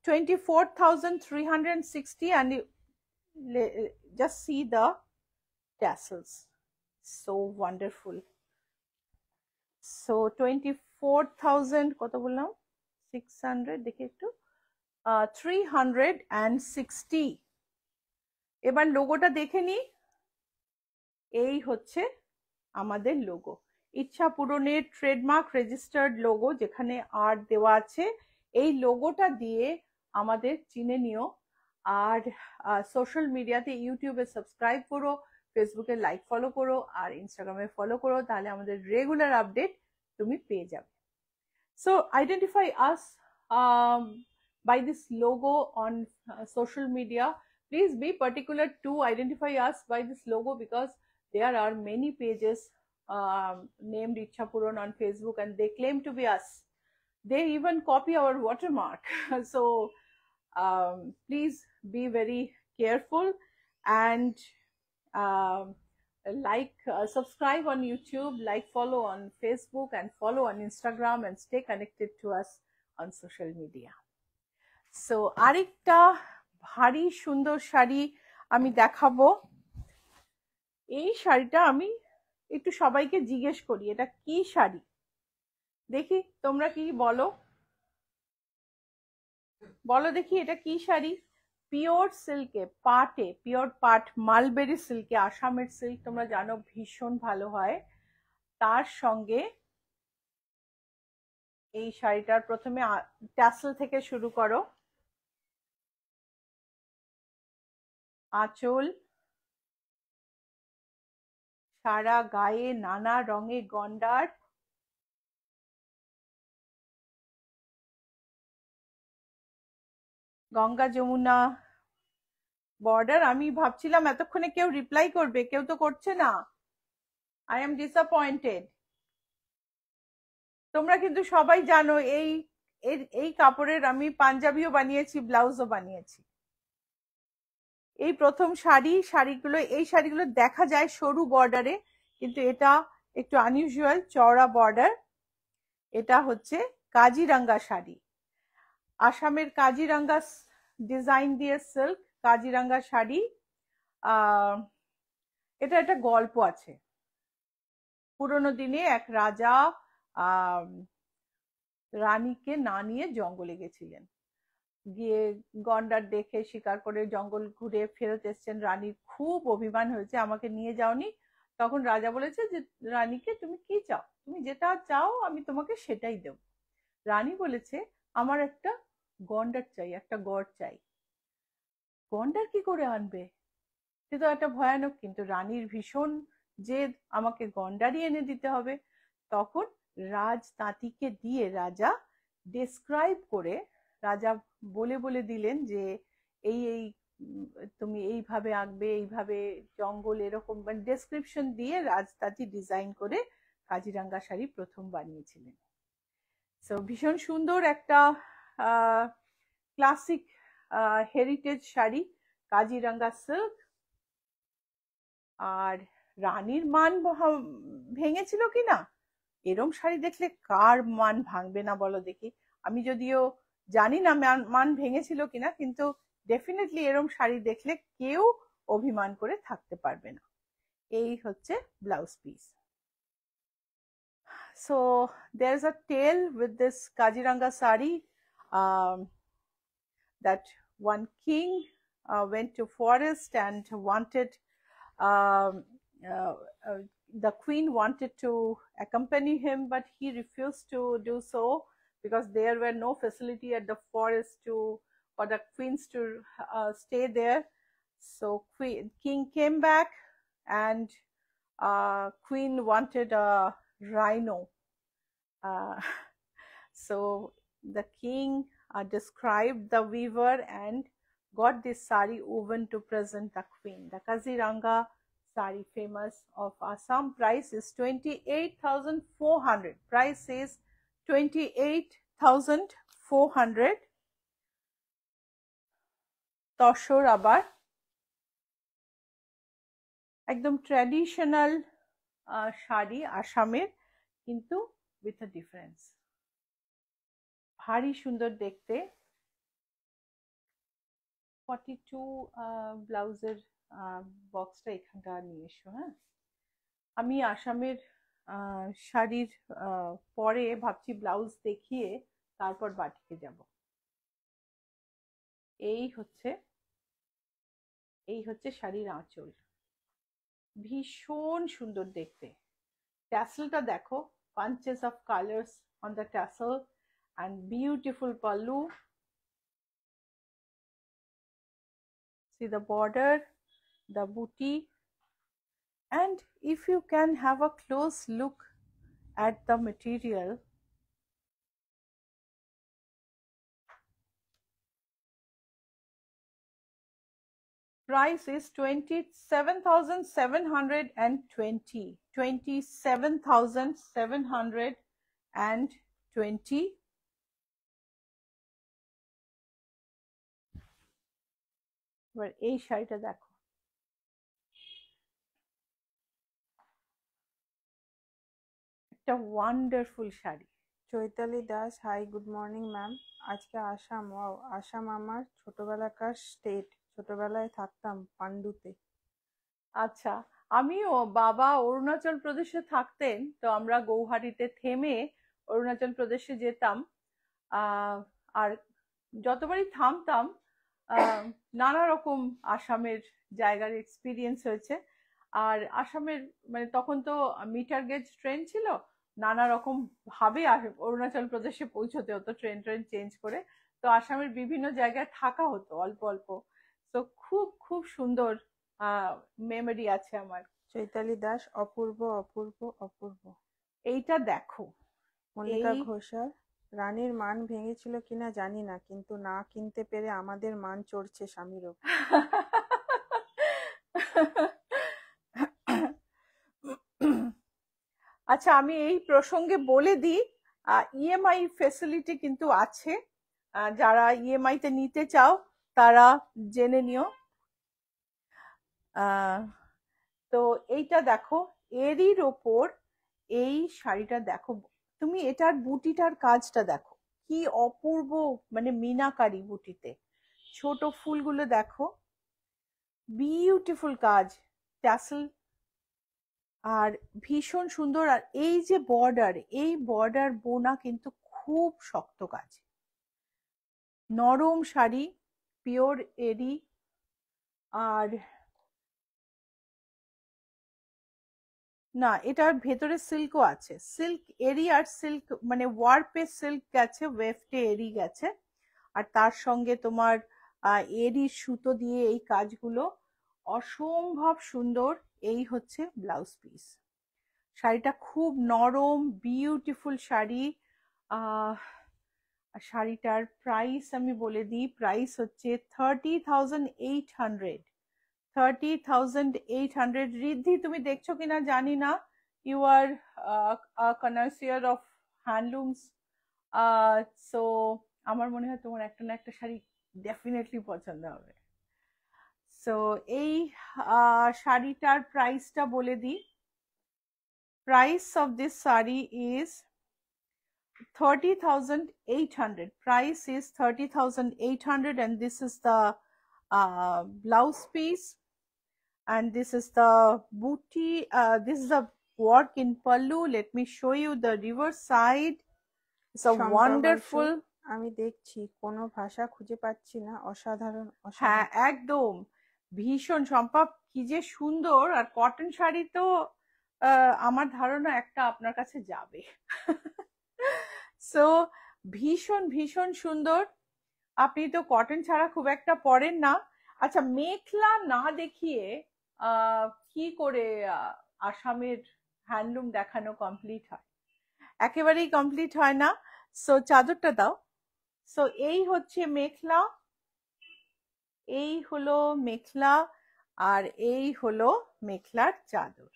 24,360, and just see the tassels, so wonderful. So 24,000 কত বললাম, 600, দেখি একটু, 360। এবার লোগোটা দেখে নি। এই হচ্ছে আমাদের লোগো, ইচ্ছা পূরণের ট্রেডমার্ক রেজিস্টার্ড লোগো, যেখানে আর্ট দেওয়া আছে। এই লোগোটা দিয়ে আমাদের চিনে নিও, আর সোশ্যাল মিডিয়াতে, ইউটিউবে সাবস্ক্রাইব করো, ফেসবুকে লাইক ফলো করো, আর ইনস্টাগ্রামে ফলো করো, তাহলে আমাদের রেগুলার আপডেট তুমি পেয়ে যাবে। So identify us by this logo on social media. Please be particular to identify us by this logo, because there are many pages named Ichha Puran on Facebook, and they claim to be us. They even copy our watermark. So please be very careful, and subscribe on YouTube, follow on Facebook, and follow on Instagram, and stay connected to us on social media. So আরেকটা ভারী সুন্দর শাড়ি আমি দেখাবো। এই শাড়িটা আমি একটু সবাইকে জিজ্ঞেস করি এটা কি শাড়ি, দেখি তোমরা কি বলো, বলো দেখি এটা কি শাড়ি। পিওর সিল্কে, পাটে, পিওর পাট, মালবেরি সিল্কে, আসামের সিল্ক তোমরা জানো ভীষণ ভালো হয়। তার সঙ্গে এই শাড়িটার প্রথমে ট্যাসেল থেকে শুরু করো, আঁচল, সারা গায়ে নানা রঙে গন্ডার, গঙ্গা যমুনা বর্ডার। আমি ভাবছিলাম এতক্ষণে কেউ রিপ্লাই করবে, কেউ তো করছে না। I am disappointed. তোমরা কিন্তু সবাই জানো এই কাপড়ের আমি পাঞ্জাবিও বানিয়েছি, ব্লাউজও বানিয়েছি। এই প্রথম শাড়িগুলো, এই শাড়িগুলো দেখা যায় সরু বর্ডারে, কিন্তু এটা একটু আনইউজুয়াল চওড়া বর্ডার। এটা হচ্ছে কাজিরাঙ্গা শাড়ি, আসামের কাজিরাঙ্গা ডিজাইন দিয়ে সিল্ক কাজিরাঙ্গা শাড়ি। এটা একটা গল্প আছে। পুরোনো দিনে এক রাজা রানীকে না নিয়ে জঙ্গলে গেছিলেন, গিয়ে গন্ডার দেখে শিকার করে জঙ্গল ঘুরে ফেরত এসছেন। রানীর খুব অভিমান হয়েছে, আমাকে নিয়ে যাওনি। তখন রাজা বলেছে যে রানীকে তুমি কি চাও, তুমি যেটা চাও আমি তোমাকে সেটাই দেব। রানী বলেছে আমার একটা গন্ডার চাই, একটা গড় চাই। গন্ডার কি করে আনবে, সে তো একটা ভয়ানক। কিন্তু রানীর ভীষণ জেদ, আমাকে গন্ডারই এনে দিতে হবে। তখন রাজতাঁতিকে দিয়ে রাজা ডেসক্রাইব করে, রাজা বলে বলে দিলেন যে এই এই তুমি এইভাবে আঁকবে, এইভাবে জঙ্গল, এরকম মানে ডেসক্রিপশন দিয়ে রাজতাঁতি ডিজাইন করে কাজিরাঙ্গা শাড়ি প্রথম বানিয়েছিলেন। সো ভীষণ সুন্দর একটা classic heritage sari, Kaziranga silk. আর রানীর মান ভেঙেছিল কিনা, এরম শাড়ি দেখলে কার মান ভাঙবে না বলো দেখি। আমি যদিও জানি না মান ভেঙেছিল কিনা, কিন্তু ডেফিনেটলি এরম শাড়ি দেখলে কেউ অভিমান করে থাকতে পারবে না। এই হচ্ছে blouse piece. So there's a tale with this Kaziranga sari, that one king went to forest and wanted um, uh, uh, the queen wanted to accompany him, but he refused to do so because there were no facility at the forest for the queens to stay there. So king came back, and queen wanted a rhino. So the king described the weaver and got this sari woven to present the queen. The Kaziranga sari, famous of Assam, price is 28,400. Price is 28,400. Tussar আবার একদম traditional sari আসামের, কিন্তু with a difference. ভারী সুন্দর দেখতে। 42 ব্লাউজের বক্সটা এখানটা নিয়ে এসো। হ্যাঁ, আমি আসামের শাড়ির পরে ভাবছি ব্লাউজ দেখিয়ে তারপর বাটিকে যাব। এই হচ্ছে শাড়ির আঁচল, ভীষণ সুন্দর দেখতে। ট্যাসেলটা দেখো, punches of colours on the tassel and beautiful pallu. See the border, the booty, and if you can have a close look at the material, price is 27,720. 27,720. এবার এই শাড়িটা দেখো, একটা wonderful sari.
Chaitali Das, hi, good morning ma'am. আজকে Assam, wow, Assam আমার ছোটবেলাকার state. ছোটবেলায় থাকতাম পান্ডুতে।
আচ্ছা, আমিও, বাবা অরুণাচল প্রদেশে থাকতেন, তো আমরা গৌহাটিতে থেমে অরুণাচল প্রদেশে যেতাম। আহ, আর যতবারই থামতাম আহ, নানা রকম আসামের জায়গার এক্সপিরিয়েন্স হয়েছে। আর আসামের মানে তখন তো মিটার গেজ ট্রেন ছিল, নানা রকম ভাবে অরুণাচল প্রদেশে পৌঁছতে হতো ট্রেন ট্রেন চেঞ্জ করে। তো আসামের বিভিন্ন জায়গায় থাকা হতো অল্প অল্প। তো খুব খুব সুন্দর মেমোরি আছে আমার।
চৈতালি দাস, অপূর্ব অপূর্ব অপূর্ব।
এইটা দেখো,
মল্লিকা
এই
ঘোষাল, রানীর মান ভেঙেছিল কিনা জানি না, কিন্তু না কিনতে পেরে আমাদের মান চড়ছে স্বামীরও।
আচ্ছা, আমি এই প্রসঙ্গে বলে দিই, ইএমআই ফেসিলিটি কিন্তু আছে। যারা ইএমআই তে নিতে চাও তারা জেনে নিও। তো এইটা দেখো, এরির ওপর এই শাড়িটা দেখো, তুমি এটার বুটিটার কাজটা দেখো, কি অপূর্ব, মানে মিনাকারি বুটিতে ছোট ফুলগুলো দেখো, বিউটিফুল কাজ, ট্যাসেল, আর ভীষণ সুন্দর। আর এই যে বর্ডার, এই বর্ডার বোনা কিন্তু খুব শক্ত কাজ, নরম শাড়ি, পিওর এরি। আর না, এটার ভেতরে সিল্কও আছে, সিল্ক এরি আর সিল্ক, মানে ওয়ার্পে সিল্ক গেছে, ওয়েফটে এরি গেছে, আর তার সঙ্গে তোমার এরি সুতো দিয়ে এই কাজগুলো অসম্ভব সুন্দর। এই হচ্ছে ব্লাউজ পিস। শাড়িটা খুব নরম, বিউটিফুল শাড়ি। শাড়িটার প্রাইস আমি বলে দিই, প্রাইস হচ্ছে 30,800। 30,800। রিদ্ধি, তুমি দেখছো কিনা জানি না, ইউ আর কনার্সিয়ার অফ হ্যান্ডলুমস, সো আমার মনে হয় তোমার একটা না একটা শাড়ি ডেফিনেটলি পছন্দ হবে। সো এই শাড়িটার প্রাইসটা বলে দিই। Price of this sari is 30,800. Price is 30,800, and this is the blouse piece, and this is the booty. This is the work in pallu. Let me show you the reverse side. It's a wonderful.
আমি দেখছি, কোনো ভাষা খুঁজে পাচ্ছি না, অসাধারণ
হ্যাঁ,
অসাধারণ।
একদম ভীষণ সম্ভব, কি যে সুন্দর। আর কটন শাড়ি তো আমার ধারণা একটা আপনার কাছে যাবে। সো ভীষণ ভীষণ সুন্দর। আপনি তো কটন ছাড়া খুব একটা পরেন না। আচ্ছা, মেখলা না দেখিয়ে কি করে আসামের হ্যান্ডলুম দেখানো কমপ্লিট হয়? একেবারেই কমপ্লিট হয় না। সো চাদরটা দাও। সো এই হচ্ছে মেখলা, এই হলো মেখলা, আর এই হলো মেখলার চাদর।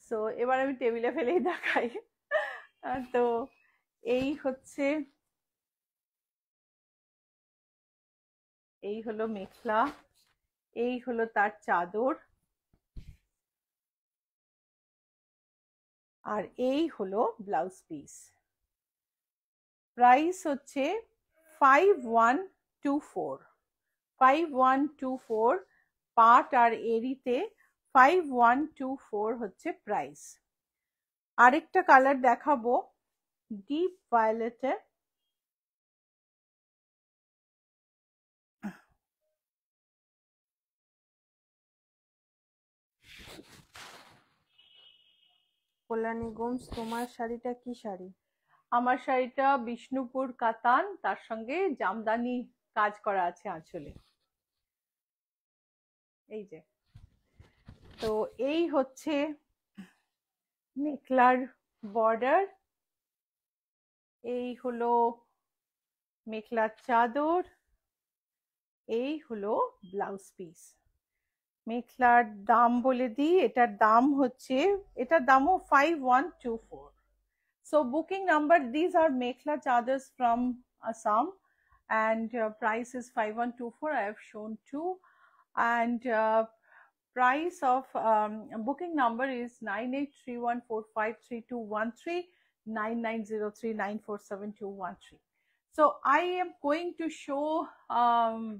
সো এবার আমি টেবিলে ফেলেই দেখাই। তো এই হচ্ছে, এই হলো মেখলা, এই হলো তার চাদর, আর এই হলো ব্লাউজ পিস। প্রাইস হচ্ছে 5124। 5124 পাট আর এরিতে 5124 হচ্ছে প্রাইস। আরেকটা কালার দেখাবো, ডিপ ভায়োলেটে।
কল্যাণী গোমস, তোমার শাড়িটা কি শাড়ি?
আমার শাড়িটা বিষ্ণুপুর কাতান, তার সঙ্গে জামদানি কাজ করা আছে আঁচলে, এই যে। তো এই হচ্ছে মেখলার বর্ডার, এই হলো মেখলার চাদর, এই হলো ব্লাউজ পিস। মেখলার দাম বলে দিই, এটার দাম হচ্ছে, এটার দামও 5124। So booking number, these are mekhla chadors from Assam, and price is 5124. I have shown two, and price of booking number is 9831453213 9903947213. So I am going to show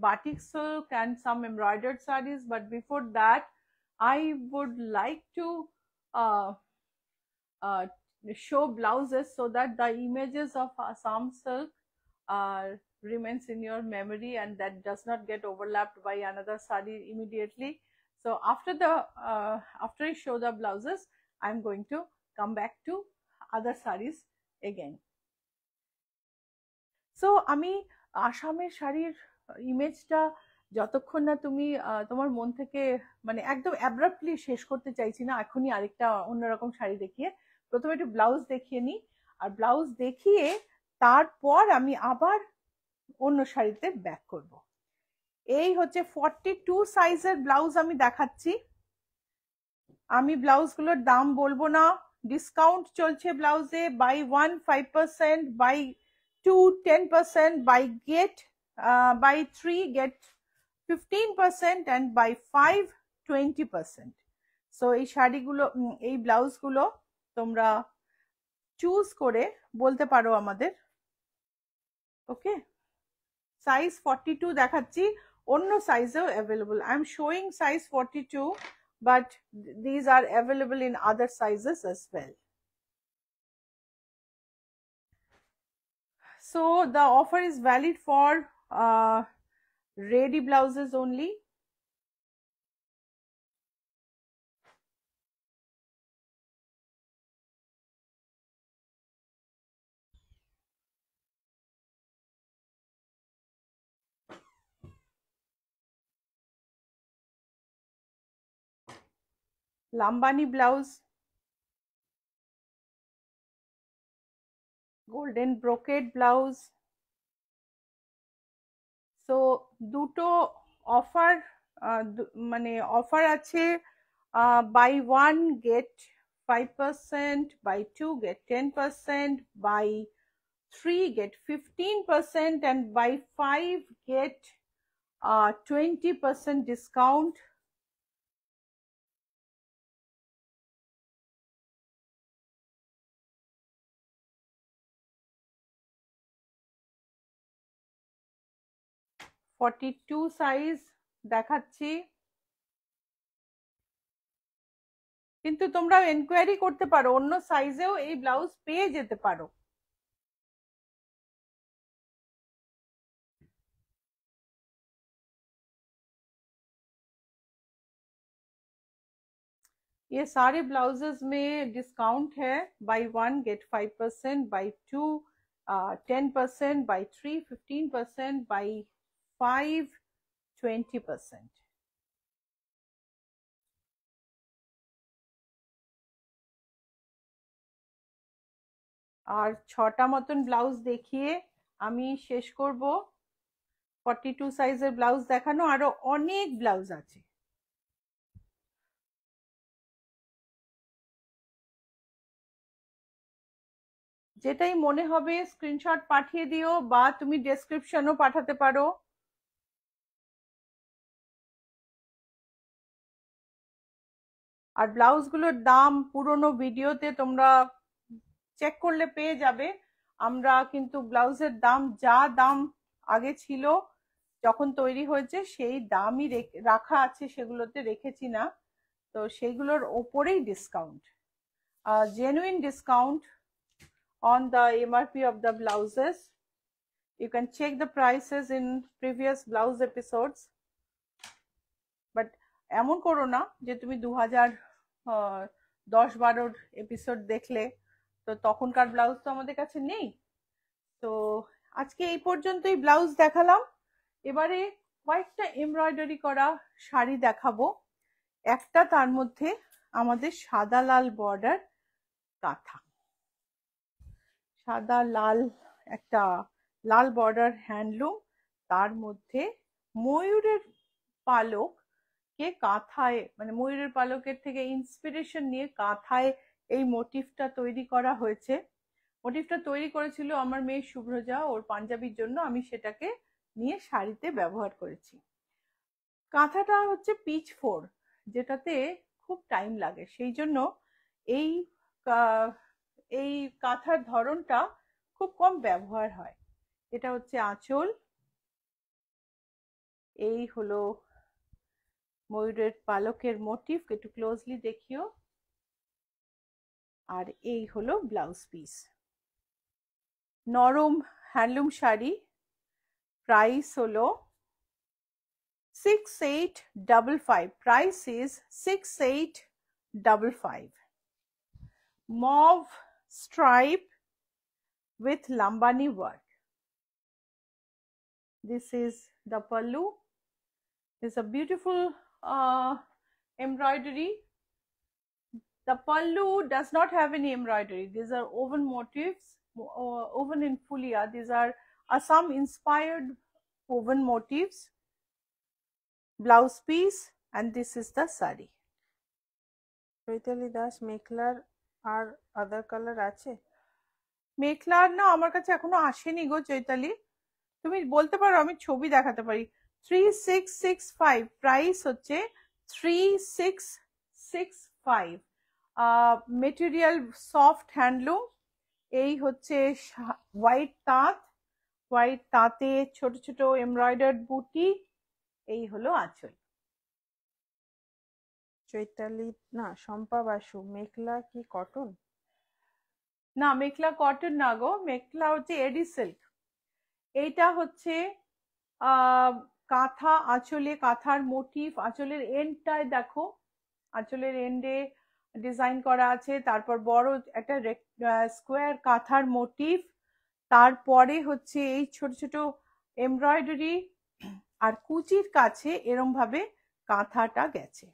batik silk and some embroidered sarees, but before that I would like to show blouses so that the images of Assam silk remains in your memory and that does not get overlapped by another saree immediately. So after I show the blouses, I am going to come back to other sarees again. So আমি আসামের শাড়ির ইমেজটা যতক্ষণ না তুমি তোমার মন থেকে মানে একদম অ্যাব্রাপ্টলি শেষ করতে চাইছি না, এখনই আরেকটা অন্যরকম শাড়ি দেখিয়ে প্রথমে একটু ব্লাউজ দেখিয়ে নিই, আর ব্লাউজ দেখিয়ে তারপর আমি আবার অন্য শাড়িতে ব্যাক করব। এই হচ্ছে 42 সাইজের ব্লাউজ আমি দেখাচ্ছি। আমি ব্লাউজগুলোর দাম বলবো না, ডিসকাউন্ট চলছে ব্লাউজে, by 1 5%, by 2 10%, by 3 get 15% and by 5 20%. So এই শাড়িগুলো এই ব্লাউজগুলো তোমরা চুজ করে বলতে পারো আমাদের। ওকে, সাইজ 42 দেখাচ্ছি, অন্য সাইজেও available. I am showing size 42, but these are available in other sizes as well. So the offer is valid for ready blouses only. Lambani blouse, golden brocade blouse. So দুটো offer মানে offer আছে, by 1 get 5%, by 2 get 10%, by 3 get 15%, and by 5 get 20% discount. (42) size দেখাচ্ছি, কিন্তু তোমরা enquiry করতে পারো, অন্য সাইজেও এই ব্লাউজ পেয়ে যেতে পারো। ये सारे ब्लाउजेस में डिस्काउंट है, by 1 get 5%, by 2 10%, by 3 15%, by 5 20%. আর 6টা মতন ব্লাউজ দেখিয়ে আমি শেষ করব। 42 সাইজের ব্লাউজ দেখানো, আরো অনেক ব্লাউজ আছে। যেটাই মনে হবে স্ক্রিনশট পাঠিয়ে দিও, বা তুমি ডেসক্রিপশনও পাঠাতে পারো। আর ব্লাউজগুলোর দাম পুরনো ভিডিওতে তোমরা চেক করলে পেয়ে যাবে। আমরা কিন্তু ব্লাউজের দাম যা দাম আগে ছিল যখন তৈরি হয়েছে সেই দামই রাখা আছে, সেগুলোতে রেখেছি না, তো সেইগুলোর ওপরেই discount, genuine discount on the MRP of the blouses. You can check the prices in previous blouse episodes, but এমন করো না যে তুমি 2010-12 এপিসোড দেখলে তো তখনকার ব্লাউজ তো আমাদের কাছে নেই। তো আজকে এই পর্যন্তই ব্লাউজ দেখালাম, এবারে কয়েকটা এমব্রয়ডারি করা শাড়ি দেখাবো। একটা তার মধ্যে আমাদের সাদা লাল বর্ডার কাঁথা, সাদা লাল একটা লাল বর্ডার হ্যান্ডলুম, তার মধ্যে ময়ূরের পালক কে কাঁথায়, মানে ময়ূরের পালকের থেকে ইন্সপিরেশন নিয়ে কাঁথায় এই মোটিভটা তৈরি করা হয়েছে। মোটিভটা তৈরি করেছিল আমার মেয়ে শুভ্রজা, ওর পাঞ্জাবির জন্য, আমি সেটাকে নিয়ে শাড়িতে ব্যবহার করেছি। কাঁথাটা হচ্ছে পিচ 4, যেটাতে খুব টাইম লাগে, সেই জন্য এই এই কাঁথার ধরনটা খুব কম ব্যবহার হয়। এটা হচ্ছে আঁচল, এই হলো ময়ূরের পালকের মোটিভ, একটু ক্লোজলি দেখিও, আর এই হলো ব্লাউজ পিস। নরম হ্যান্ডলুম শাড়ি, প্রাইস হলো 6855, price is 6855. Mauve stripe with Lambani work. This is the pallu. It's a beautiful embroidery. The pallu does not have any embroidery. These are woven motifs, woven in fulia. These are Assam inspired woven motifs. Blouse piece, and this is the sari.
Chaitali Das, মেখলার আর other colour আছে?
মেখলার না আমার কাছে এখনো আসেনি গো চৈতালি, তুমি বলতে পারো, আমি ছবি দেখাতে পারি। 3665, প্রাইস হচ্ছে 3665। Material soft handloom. এই হচ্ছে হোয়াইট তাঁত, হোয়াইট তাঁতে ছোট ছোট এমব্রয়ডার্ড বুটি। এই হলো আঁচল।
চৈতালি না, শম্পা বাসু, মেখলা কি কটন?
না, মেখলা কটন না গো, মেখলা হচ্ছে এডি সিল্ক। এইটা হচ্ছে কাঁথা, আঁচলে কাঁথার মোটিভ, আঁচলের এন্ডটায় দেখো, আঁচলের এন্ডে ডিজাইন করা আছে, তারপর বড় একটা স্কোয়ার কাঁথার মোটিভ, তারপরে হচ্ছে এই ছোট ছোট এমব্রয়ডারি, আর কুচির কাছে এরম ভাবে কাঁথাটা গেছে।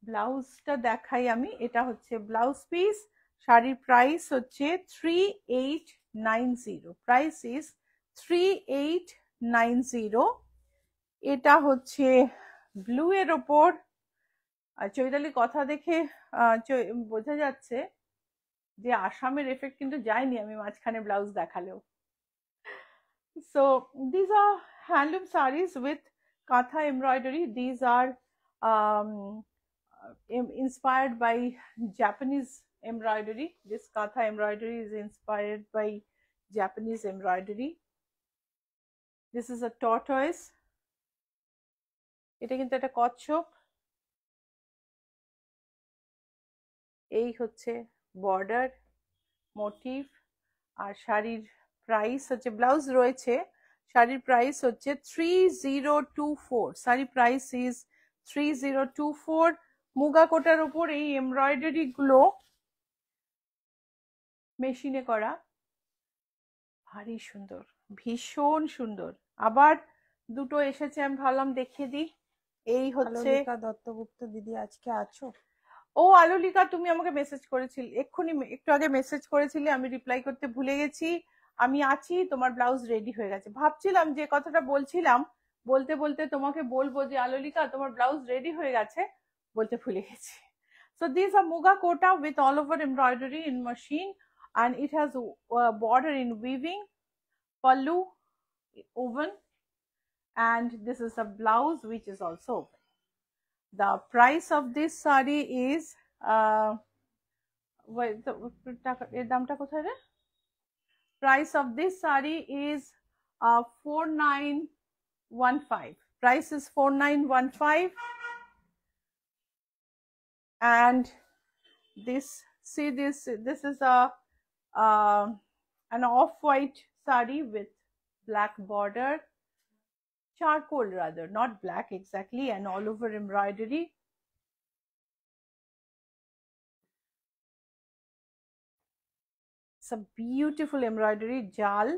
ব্লাউজটা দেখাই আমি, এটা হচ্ছে ব্লাউজ পিস। শাড়ির প্রাইস হচ্ছে 3890, প্রাইস ইজ 3890। এটা হচ্ছে ব্লু এর ওপর। চৈতালি কথা দেখে বোঝা যাচ্ছে যে আসামের এফেক্ট কিন্তু যায়নি আমি মাঝখানে ব্লাউজ দেখালেও। So this are handloom saris with kantha embroidery. This are inspired by Japanese embroidery. This katha embroidery is inspired by Japanese embroidery. This is a tortoise. এটা কিন্তু একটা কচ্ছপ। এই হচ্ছে বর্ডার মোটিভ, আর শাড়ির প্রাইস হচ্ছে, ব্লাউজ রয়েছে, শাড়ির প্রাইস হচ্ছে 3024। শাড়ির প্রাইস ইজ 3024। মুগা কোটার উপর এই এমব্রয়ডারি গুলো মেশিনে করা, ভারী সুন্দর, ভীষণ সুন্দর। আবার দুটো এসেছে, আমি ভাবলাম দেখিয়ে দিই। এই হচ্ছে
দত্তগুপ্ত দিদি, আজকে আছো?
ও আলোলিকা, তুমি আমাকে মেসেজ করেছিলে এক্ষুনি, একটু আগে মেসেজ করেছিলে, আমি রিপ্লাই করতে ভুলে গেছি। আমি আছি, তোমার ব্লাউজ রেডি হয়ে গেছে। ভাবছিলাম যে কথাটা বলছিলাম, বলতে বলতে তোমাকে বলবো যে আলোলিকা তোমার ব্লাউজ রেডি হয়ে গেছে, বলতে ভুলে গেছি। So these are muga kota with all over embroidery in machine, and it has a border in weaving, pallu woven, and this is a blouse which is also open. The price of this sari is price of this sari is 4915. Price is 4915. And this, see this is a an off-white sari with black border, charcoal rather, not black exactly, and all over embroidery. It's a beautiful embroidery, jal.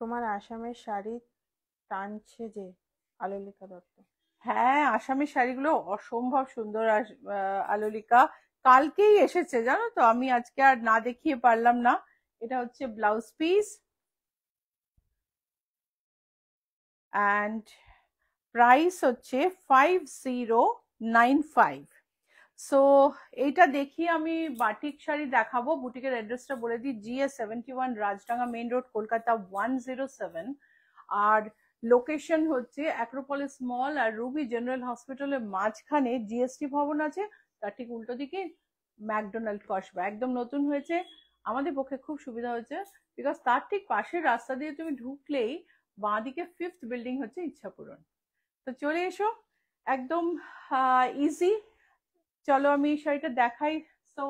তোমার আসামের শাড়ি টানছে যে আলোলিকা দত্ত।
হ্যাঁ, আসামের শাড়িগুলো অসম্ভব সুন্দর। আলোলিকা কালকেই এসেছে জানো তো, আমি আজকে আর না দেখিয়ে পারলাম না। এটা হচ্ছে ব্লাউজ পিস, and price হচ্ছে 5095। সো এইটা দেখি আমি বাটিক শাড়ি দেখাবো। বুটিকের অ্যাড্রেসটা বলে দিই, GS71, Rajdanga main road, Kolkata 107। আর লোকেশন হচ্ছে অ্যাক্রোপলিস মল আর রুবি জেনারেল হসপিটালের মাঝখানে জিএসটি ভবন আছে, তার ঠিক উল্টো দিকে ম্যাকডোনাল্ড কসবা একদম নতুন হয়েছে, আমাদের পক্ষে খুব সুবিধা হয়েছে বিকজ তার ঠিক পাশের রাস্তা দিয়ে তুমি ঢুকলেই বাঁ দিকে 5th বিল্ডিং হচ্ছে ইচ্ছাপূরণ। তো চলে এসো, একদম ইজি। চলো আমি শাড়িটা দেখাই। So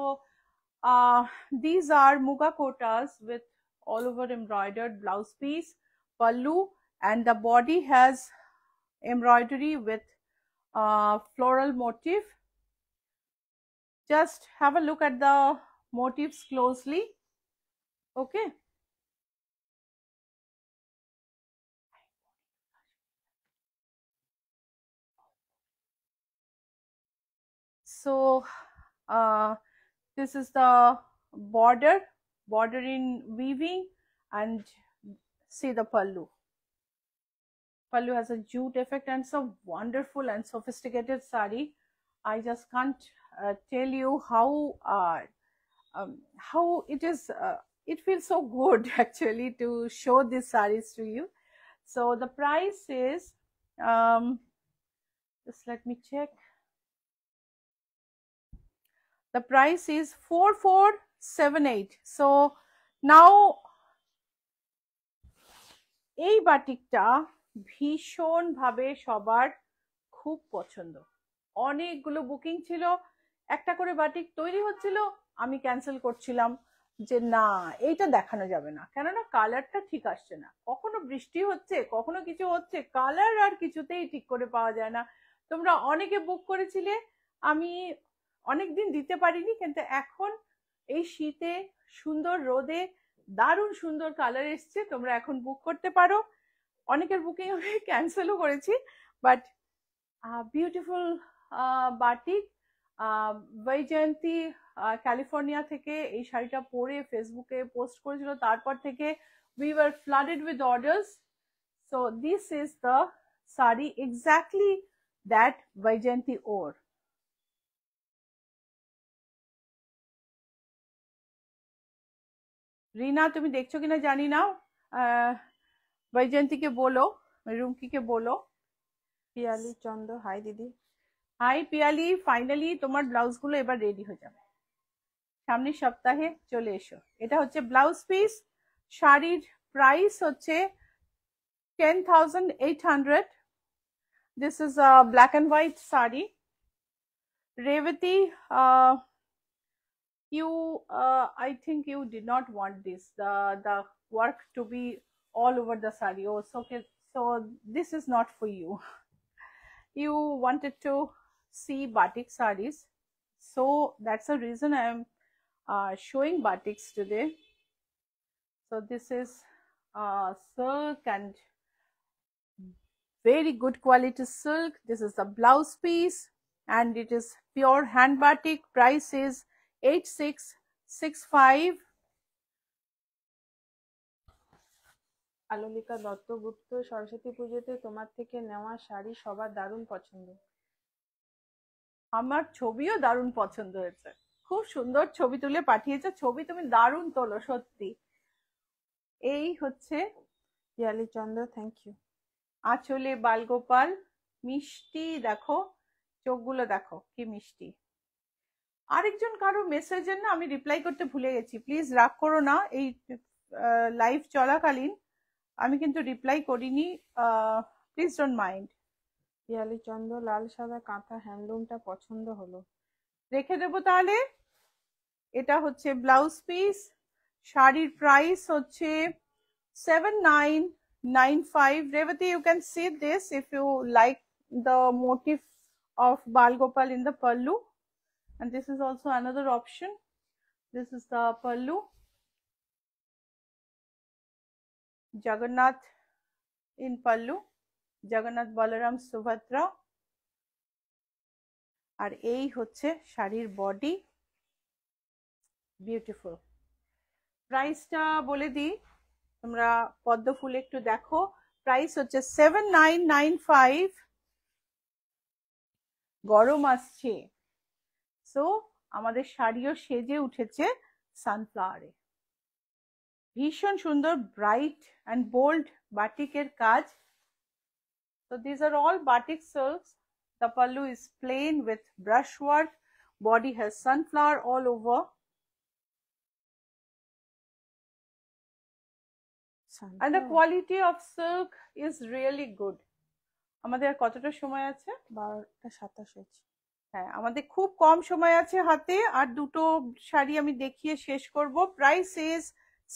these are muga kotas with all over embroidered blouse piece, pallu, and the body has embroidery with floral motif. Just have a look at the motifs closely. Okay. So this is the border in weaving, and see the pallu. Pallu has a jute effect and so wonderful and sophisticated sari. I just can't tell you how it is. It feels so good actually to show these saris to you. So the price is just let me check. The price is 4478. So now এই বাটিকটা ভীষণ ভাবে সবার খুব পছন্দ, অনেকগুলো booking ছিল, একটা করে বাটিক তৈরি হচ্ছিল, আমি ক্যান্সেল করছিলাম যে না এইটা দেখানো যাবে না, কেননা কালারটা ঠিক আসছে না, কখনো বৃষ্টি হচ্ছে কখনো কিছু হচ্ছে, কালার আর কিছুতেই ঠিক করে পাওয়া যায় না। তোমরা অনেকে বুক করেছিলে, আমি অনেকদিন দিতে পারিনি, কিন্তু এখন এই শীতে সুন্দর রোদে দারুণ সুন্দর কালার এসছে, তোমরা এখন বুক করতে পারো। অনেকের বুকিং আমি ক্যান্সেলও করেছি, but beautiful batik. Vaijayanti California থেকে এই শাড়িটা পরে ফেসবুকে পোস্ট করেছিল, তারপর থেকে we were flooded with orders. So this is the sari exactly that Vaijayanti wore. রিনা তুমি দেখছো কিনা জানি না, বৈজয়ন্তীকে বলো, রুমকিকে বলো।
পিয়ালি চন্দ, হাই দিদি।
হাই পিয়ালি, ফাইনালি তোমার ব্লাউজ গুলো এবার রেডি হয়ে যাবে, সামনের সপ্তাহে চলে এসো। এটা হচ্ছে ব্লাউজ পিস, শাড়ির প্রাইস হচ্ছে 10,800. This is a black and white sari. Revati, I think you did not want this, the work to be all over the sari. Oh, so this is not for you. You wanted to see batik saris, so that's the reason I am showing batiks today. So this is silk and very good quality silk. This is the blouse piece and it is pure hand batik. Price is 8665.
Alolika Duttagupta, Saraswati পুজোতে তোমার থেকে নেওয়া শাড়ি সবার দারুণ পছন্দ।
আমার ছবিও দারুণ পছন্দ হয়েছে, খুব সুন্দর ছবি তুলে পাঠিয়েছো, ছবি তুমি দারুণ তোলো সত্যি। এই হচ্ছে
পিয়ালি চন্দ্র, থ্যাংক ইউ।
আঁচলে বালগোপাল, মিষ্টি, দেখো চোখগুলো দেখো কি মিষ্টি। আরেকজন কারো মেসেজের না আমি রিপ্লাই করতে ভুলে গেছি, প্লিজ রাগ করো না, এই লাইভ চলাকালীন আমি কিন্তু রিপ্লাই করিনি, প্লিজ ডোন্ট মাইন্ড।
পিয়ালি চন্দ্র, লাল সাদা কাঁথা হ্যান্ডলুমটা পছন্দ হলো,
রেখে দেবো তাহলে। এটা হচ্ছে ব্লাউজ পিস, শাড়ির প্রাইস হচ্ছে 7995. Revati, you can see this if you like the motif of Bal Gopal in the pallu, and this is also another option. This is the pallu, Jagannath in pallu, Jagannath Balaram Subhadra, আর এই হচ্ছে শাড়ির body, beautiful. প্রাইসটা বলে দিই, তোমরা পদ্ম ফুল একটু দেখো, প্রাইস হচ্ছে 7995। গরম আসছে, সো আমাদের শাড়িও সেজে উঠেছে সানফ্লাওয়ারে। ভীষণ সুন্দর ব্রাইট অ্যান্ড বোল্ড বাটিকের কাজ। So these are all batik silks. The pallu is plain with brushwork. Body has sunflower all over. And the quality of silk is really good. আমাদের কতটা সময় আছে?
12:27 হয়েছে।
হ্যাঁ, আমাদের খুব কম সময় আছে হাতে, আর দুটো শাড়ি আমি দেখিয়ে শেষ করব। Price is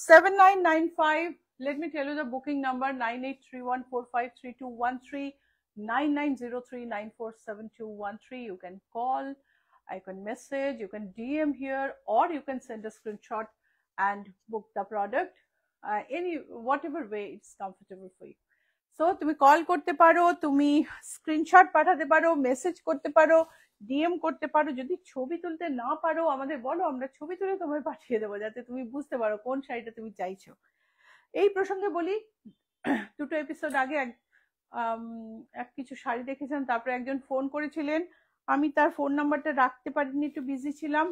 7995. Let me tell you the booking number: 9831453213, 9903947213. You can call, you can message, you can DM here, or you can send a screenshot and book the product. Any whatever way it's comfortable for you. So তুমি call করতে পারো, তুমি screenshot পাঠাতে পারো, message করতে পারো, DM করতে পারো। যদি ছবি তুলতে না পারো আমাদের বলো, আমরা ছবি তুলে তোমায় পাঠিয়ে দেবো, যাতে তুমি বুঝতে পারো কোন শাড়িটা তুমি চাইছো। এই প্রসঙ্গে বলি, দুটো এপিসোড আগে এক কিছু শাড়ি দেখেছিলাম, তারপরে একজন ফোন করেছিলেন, আমি তার ফোন নাম্বারটা রাখতে পারিনি, একটু বিজি ছিলাম,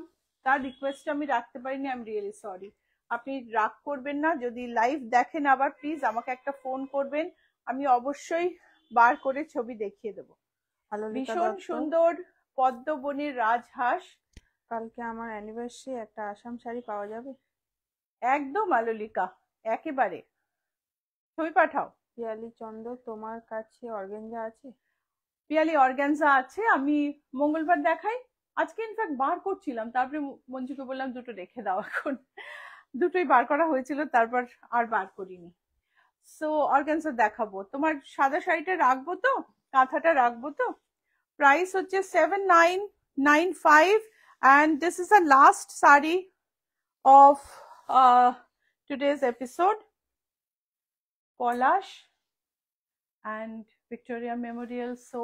তার রিকোয়েস্টটা আমি রাখতে পারিনি। I am really sorry. আপনি রাগ করবেন না, যদি লাইভ দেখেন আবার প্লিজ আমাকে একটা ফোন করবেন, আমি অবশ্যই বার করে ছবি দেখিয়ে দেবো। ভীষণ সুন্দর পদ্মবনের রাজহাঁস।
কালকে আমার অ্যানিভার্সারি, একটা আসাম শাড়ি পাওয়া যাবে?
একদম আলোলিকা, একেবারে। ছবি পাঠাও।
পিয়ালি চন্দ্র, তোমার কাছে অর্গানজা আছে?
পিয়ালি অর্গানজা আছে, আমি মঙ্গলবার দেখাই। আজকে ইনফ্যাক্ট বার করছিলাম, তারপরে মঞ্জুকে বললাম দুটো রেখে দাও, এখন দুটোই বার করা হয়েছিল, তারপর আর বার করিনি। সো অর্গানজা দেখাবো। তোমার সাদা শাড়িটা রাখবো তো, কাঁথাটা রাখবো তো। প্রাইস হচ্ছে 7995, and this is the last sari of today's episode. Polash and Victoria Memorial, so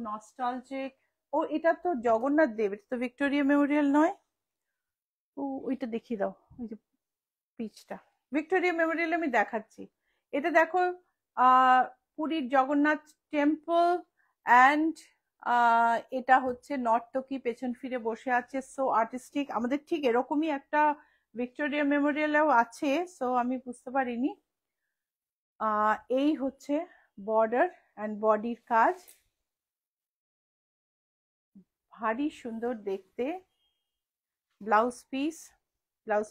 nostalgic. ও এটা তো জগন্নাথ দেব, এটা তো ভিক্টোরিয়া মেমোরিয়াল নয়। ও ওইটা দেখিয়ে দাও, ওই যে পিচটা ভিক্টোরিয়া মেমোরিয়াল আমি দেখাচ্ছি। এটা দেখো, পুরীর জগন্নাথ টেম্পল, অ্যান্ড এটা হচ্ছে নর্তকী পেছন ফিরে বসে আছে, সো আর্টিস্টিক। আমাদের ঠিক এরকমই একটা ভিক্টোরিয়া মেমোরিয়ালেও আছে, সো আমি বুঝতে পারিনি। এই হচ্ছে বর্ডার অ্যান্ড বডির কাজ, ভারী সুন্দর দেখতে। ব্লাউজ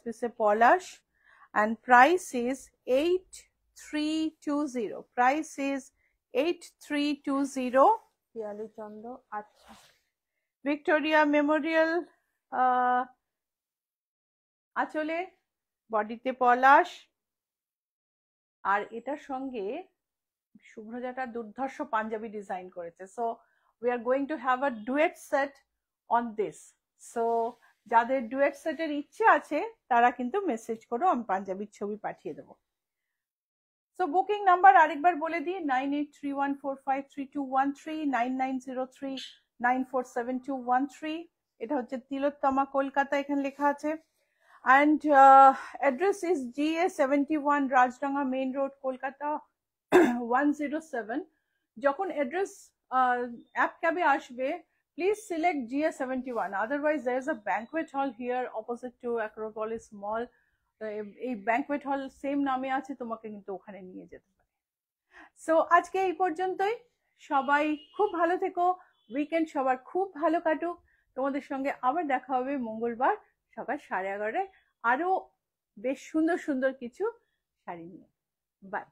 পিসে পলাশ, and price is 8320. Price is 8320.
Piyali চন্দ্র, আচ্ছা।
ভিক্টোরিয়া মেমোরিয়াল আঁচলে, বডিতে পলাশ, আর এটার সঙ্গে শুভ্রজাটা দুর্ধর্ষ পাঞ্জাবি ডিজাইন করেছে। So we are going to have a duet set on this. So যাদের ডুয়েট সেটের ইচ্ছে আছে তারা কিন্তু মেসেজ করো, আমি পাঞ্জাবির ছবি পাঠিয়ে দেবো। সো বুকিং নাম্বার আরেকবার বলে দিই: 9831453213, 9903947213। এটা হচ্ছে তিলোত্তমা, কলকাতা, এখানে লেখা আছে। and address is GA71 Rajdanga main road, Kolkata 107। যখন অ্যাড্রেস অ্যাপ ক্যাবে আসবে, please select GA71, otherwise there is a banquet hall here opposite to Acropolis Mall. এই ব্যাংকুয়েট হল সেম নামে আছে, তোমাকে কিন্তু ওখানে নিয়ে যেতে পারে। সো আজকে এই পর্যন্তই। সবাই খুব ভালো থেকো, উইকেন্ড সবার খুব ভালো কাটুক। তোমাদের সঙ্গে আবার দেখা হবে মঙ্গলবার সকাল 11:30, আরো বেশ সুন্দর সুন্দর কিছু শাড়ি নিয়ে। বাই।